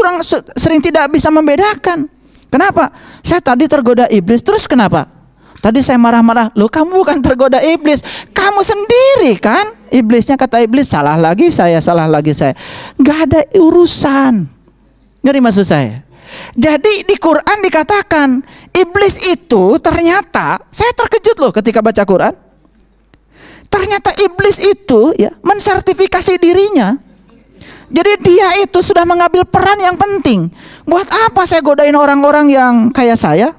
sering tidak bisa membedakan. Kenapa? Saya tadi tergoda iblis, terus kenapa? Tadi saya marah-marah. Loh, kamu bukan tergoda iblis, kamu sendiri kan iblisnya. Kata iblis, salah lagi saya. Gak ada urusan. Ngerti maksud saya? Jadi di Quran dikatakan iblis itu ternyata, saya terkejut loh ketika baca Quran. Ternyata iblis itu ya mensertifikasi dirinya. Jadi dia itu sudah mengambil peran yang penting. Buat apa saya godain orang-orang yang kayak saya?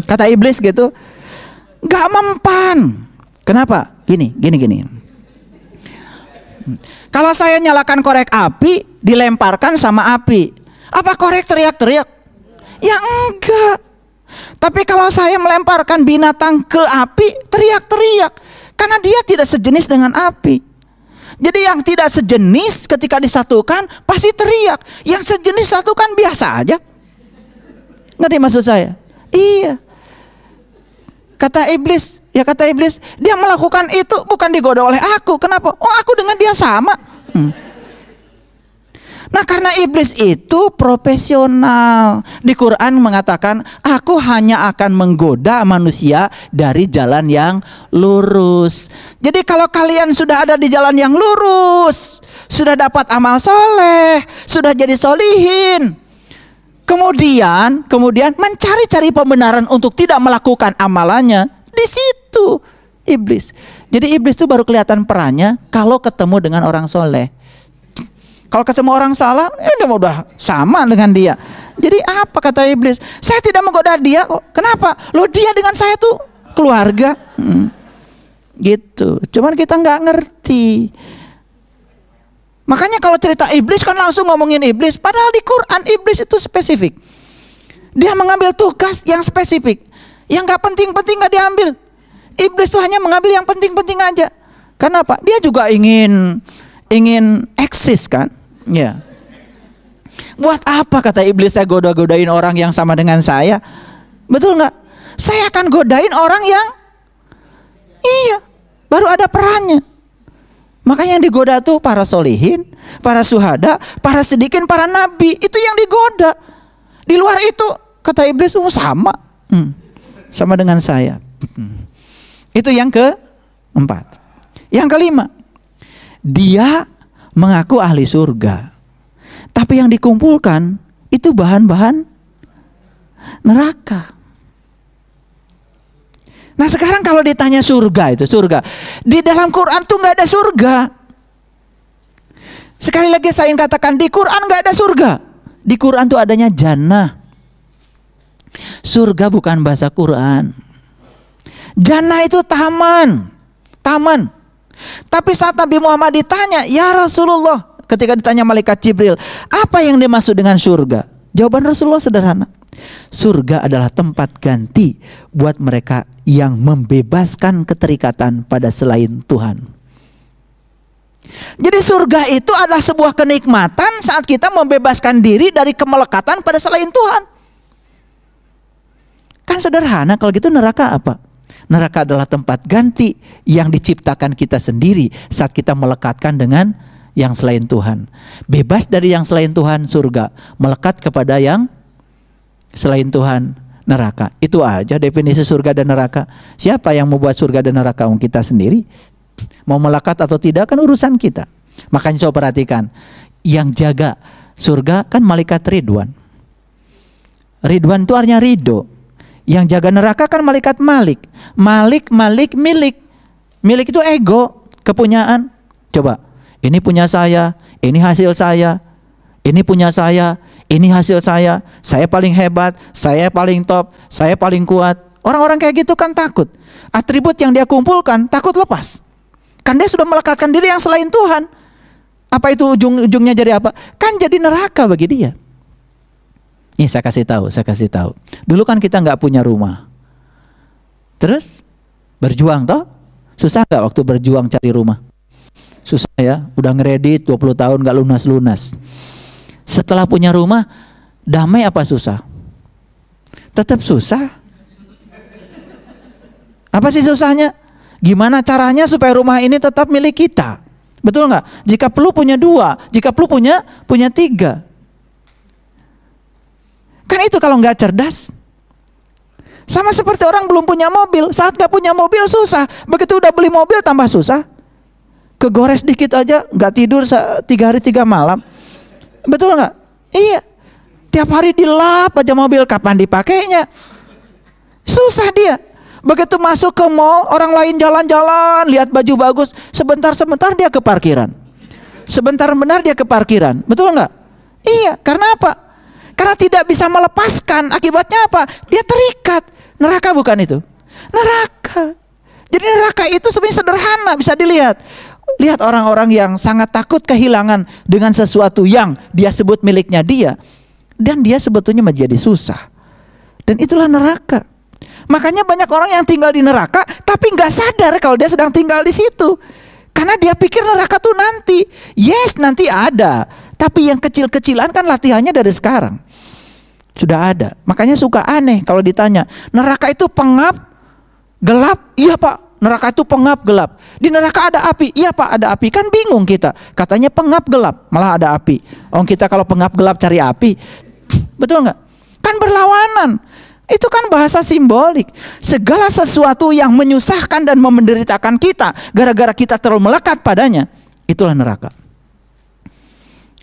Kata iblis gitu. Gak mempan. Kenapa? Gini. Kalau saya nyalakan korek api, dilemparkan sama api. Apa korek teriak-teriak? Ya enggak. Tapi kalau saya melemparkan binatang ke api, teriak-teriak. Karena dia tidak sejenis dengan api. Jadi yang tidak sejenis ketika disatukan pasti teriak. Yang sejenis satukan biasa aja. Ngerti maksud saya? Iya. Kata iblis, dia melakukan itu bukan digoda oleh aku. Kenapa? Oh, aku dengan dia sama. Nah, karena iblis itu profesional. Di Quran mengatakan, aku hanya akan menggoda manusia dari jalan yang lurus. Jadi kalau kalian sudah ada di jalan yang lurus, sudah dapat amal soleh, sudah jadi solihin, kemudian mencari-cari pembenaran untuk tidak melakukan amalannya, di situ iblis. Jadi iblis itu baru kelihatan perannya kalau ketemu dengan orang soleh. Kalau ketemu orang salah, dia udah sama dengan dia. Jadi apa kata iblis? Saya tidak menggoda dia kok. Kenapa? Loh, dia dengan saya tuh keluarga. Gitu. Cuman kita nggak ngerti. Makanya kalau cerita iblis kan langsung ngomongin iblis. Padahal di Quran iblis itu spesifik. Dia mengambil tugas yang spesifik. Yang nggak penting-penting nggak diambil. Iblis tuh hanya mengambil yang penting-penting aja. Kenapa? Dia juga ingin eksis kan? Ya. Buat apa kata iblis saya goda-godain orang yang sama dengan saya? Betul nggak? Saya akan godain orang yang baru ada perannya. Makanya yang digoda tuh para solihin, para syuhada, para sidikin, para nabi. Itu yang digoda. Di luar itu kata iblis sama dengan saya. Itu yang keempat. Yang kelima, dia mengaku ahli surga, tapi yang dikumpulkan itu bahan-bahan neraka. Nah sekarang kalau ditanya surga, di dalam Quran tuh nggak ada surga. Sekali lagi saya ingin katakan, di Quran nggak ada surga. Di Quran tuh adanya jannah. Surga bukan bahasa Quran. Jannah itu taman. Tapi saat Nabi Muhammad ditanya, ya Rasulullah, ketika ditanya malaikat Jibril, apa yang dimaksud dengan surga? Jawaban Rasulullah sederhana. Surga adalah tempat ganti buat mereka yang membebaskan keterikatan pada selain Tuhan. Jadi surga itu adalah sebuah kenikmatan saat kita membebaskan diri dari kemelekatan pada selain Tuhan. Kan sederhana. Kalau gitu neraka apa? Neraka adalah tempat ganti yang diciptakan kita sendiri saat kita melekatkan dengan yang selain Tuhan. Bebas dari yang selain Tuhan surga, melekat kepada yang selain Tuhan neraka. Itu aja definisi surga dan neraka. Siapa yang membuat surga dan neraka? Kita sendiri. Mau melekat atau tidak kan urusan kita. Makanya coba perhatikan, yang jaga surga kan malaikat Ridwan. Ridwan itu artinya ridho. Yang jaga neraka kan malaikat Malik. Malik, milik. Milik itu ego, kepunyaan. Coba, ini punya saya, ini hasil saya, ini punya saya, ini hasil saya paling hebat, saya paling top, saya paling kuat. Orang-orang kayak gitu kan takut. Atribut yang dia kumpulkan takut lepas. Kan dia sudah melekatkan diri yang selain Tuhan. Apa itu ujung-ujungnya jadi apa? Kan jadi neraka bagi dia. Ini saya kasih tahu. Dulu kan kita nggak punya rumah. Terus berjuang toh? Susah nggak waktu berjuang cari rumah? Susah ya, udah ngeredit 20 tahun nggak lunas-lunas. Setelah punya rumah, damai apa susah? Tetap susah. Apa sih susahnya? Gimana caranya supaya rumah ini tetap milik kita? Betul nggak? Jika perlu punya 2, jika perlu punya 3. Kan itu kalau nggak cerdas. Sama seperti orang belum punya mobil. Saat nggak punya mobil susah. Begitu udah beli mobil tambah susah. Kegores dikit aja nggak tidur 3 hari 3 malam. Betul nggak? Iya. Tiap hari dilap aja mobil, kapan dipakainya? Susah dia. Begitu masuk ke mall, orang lain jalan-jalan, lihat baju bagus, sebentar dia ke parkiran. Sebentar-benar dia ke parkiran. Betul nggak? Iya. Karena apa? Karena tidak bisa melepaskan. Akibatnya apa? Dia terikat. Neraka bukan itu? Neraka. Jadi neraka itu sebenarnya sederhana, bisa dilihat. Lihat orang-orang yang sangat takut kehilangan dengan sesuatu yang dia sebut miliknya dia. dan dia sebetulnya menjadi susah. Dan itulah neraka. Makanya banyak orang yang tinggal di neraka tapi nggak sadar kalau dia sedang tinggal di situ. Karena dia pikir neraka tuh nanti. Yes, nanti ada. Tapi yang kecil-kecilan kan latihannya dari sekarang. Sudah ada. Makanya suka aneh kalau ditanya, neraka itu pengap, gelap? Iya Pak, neraka itu pengap, gelap. Di neraka ada api? Iya Pak, ada api. Kan bingung kita. Katanya pengap, gelap, malah ada api. Kita kalau pengap, gelap cari api. Betul nggak? Kan berlawanan. Itu kan bahasa simbolik. Segala sesuatu yang menyusahkan dan menderitakan kita gara-gara kita terlalu melekat padanya, itulah neraka.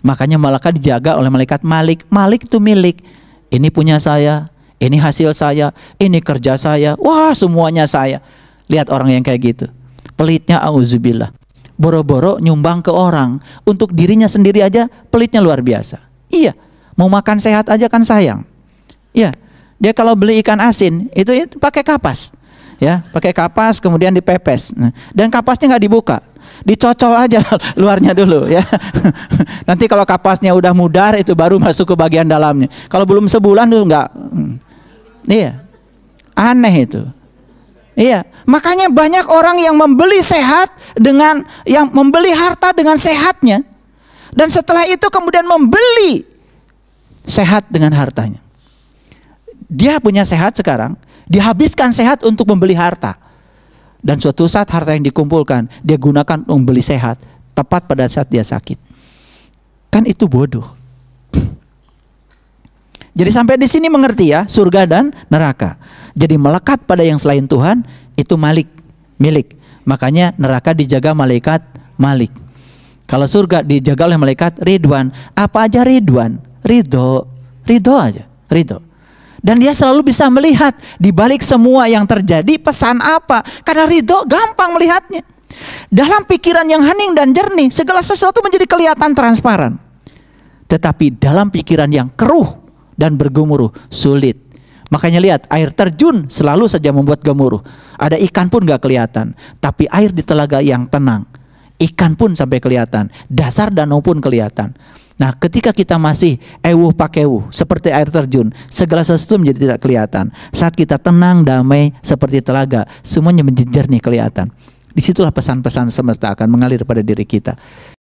Makanya malaikat dijaga oleh malaikat Malik. Malik itu milik. Ini punya saya, ini hasil saya, ini kerja saya. Wah, semuanya saya. Lihat orang yang kayak gitu. Pelitnya auzubillah. Boro-boro nyumbang ke orang. Untuk dirinya sendiri aja pelitnya luar biasa. Iya, mau makan sehat aja kan sayang. Iya. Dia kalau beli ikan asin itu pakai kapas, ya, pakai kapas kemudian dipepes. Nah, dan kapasnya nggak dibuka, dicocol aja luarnya dulu, ya. Nanti kalau kapasnya udah mudar itu baru masuk ke bagian dalamnya. Kalau belum sebulan tuh nggak, iya, aneh itu. Iya, makanya banyak orang yang membeli sehat dengan yang membeli harta dengan sehatnya, dan setelah itu kemudian membeli sehat dengan hartanya. Dia punya sehat sekarang, dihabiskan sehat untuk membeli harta. Dan suatu saat harta yang dikumpulkan, dia gunakan untuk membeli sehat, tepat pada saat dia sakit. Kan itu bodoh. Jadi sampai di sini mengerti ya, surga dan neraka. Jadi melekat pada yang selain Tuhan, itu milik. Makanya neraka dijaga malaikat Malik. Kalau surga dijaga oleh malaikat Ridwan. Apa aja Ridwan? Ridho aja, ridho. Dan dia selalu bisa melihat di balik semua yang terjadi pesan apa. Karena ridho gampang melihatnya. Dalam pikiran yang hening dan jernih, segala sesuatu menjadi kelihatan transparan. Tetapi dalam pikiran yang keruh dan bergemuruh, sulit. Makanya lihat, air terjun selalu saja membuat gemuruh. Ada ikan pun gak kelihatan. Tapi air di telaga yang tenang, ikan pun sampai kelihatan. Dasar danau pun kelihatan. Nah, ketika kita masih pakewuh seperti air terjun, segala sesuatu menjadi tidak kelihatan. Saat kita tenang, damai seperti telaga, semuanya menjadi jernih kelihatan. Disitulah pesan-pesan semesta akan mengalir pada diri kita.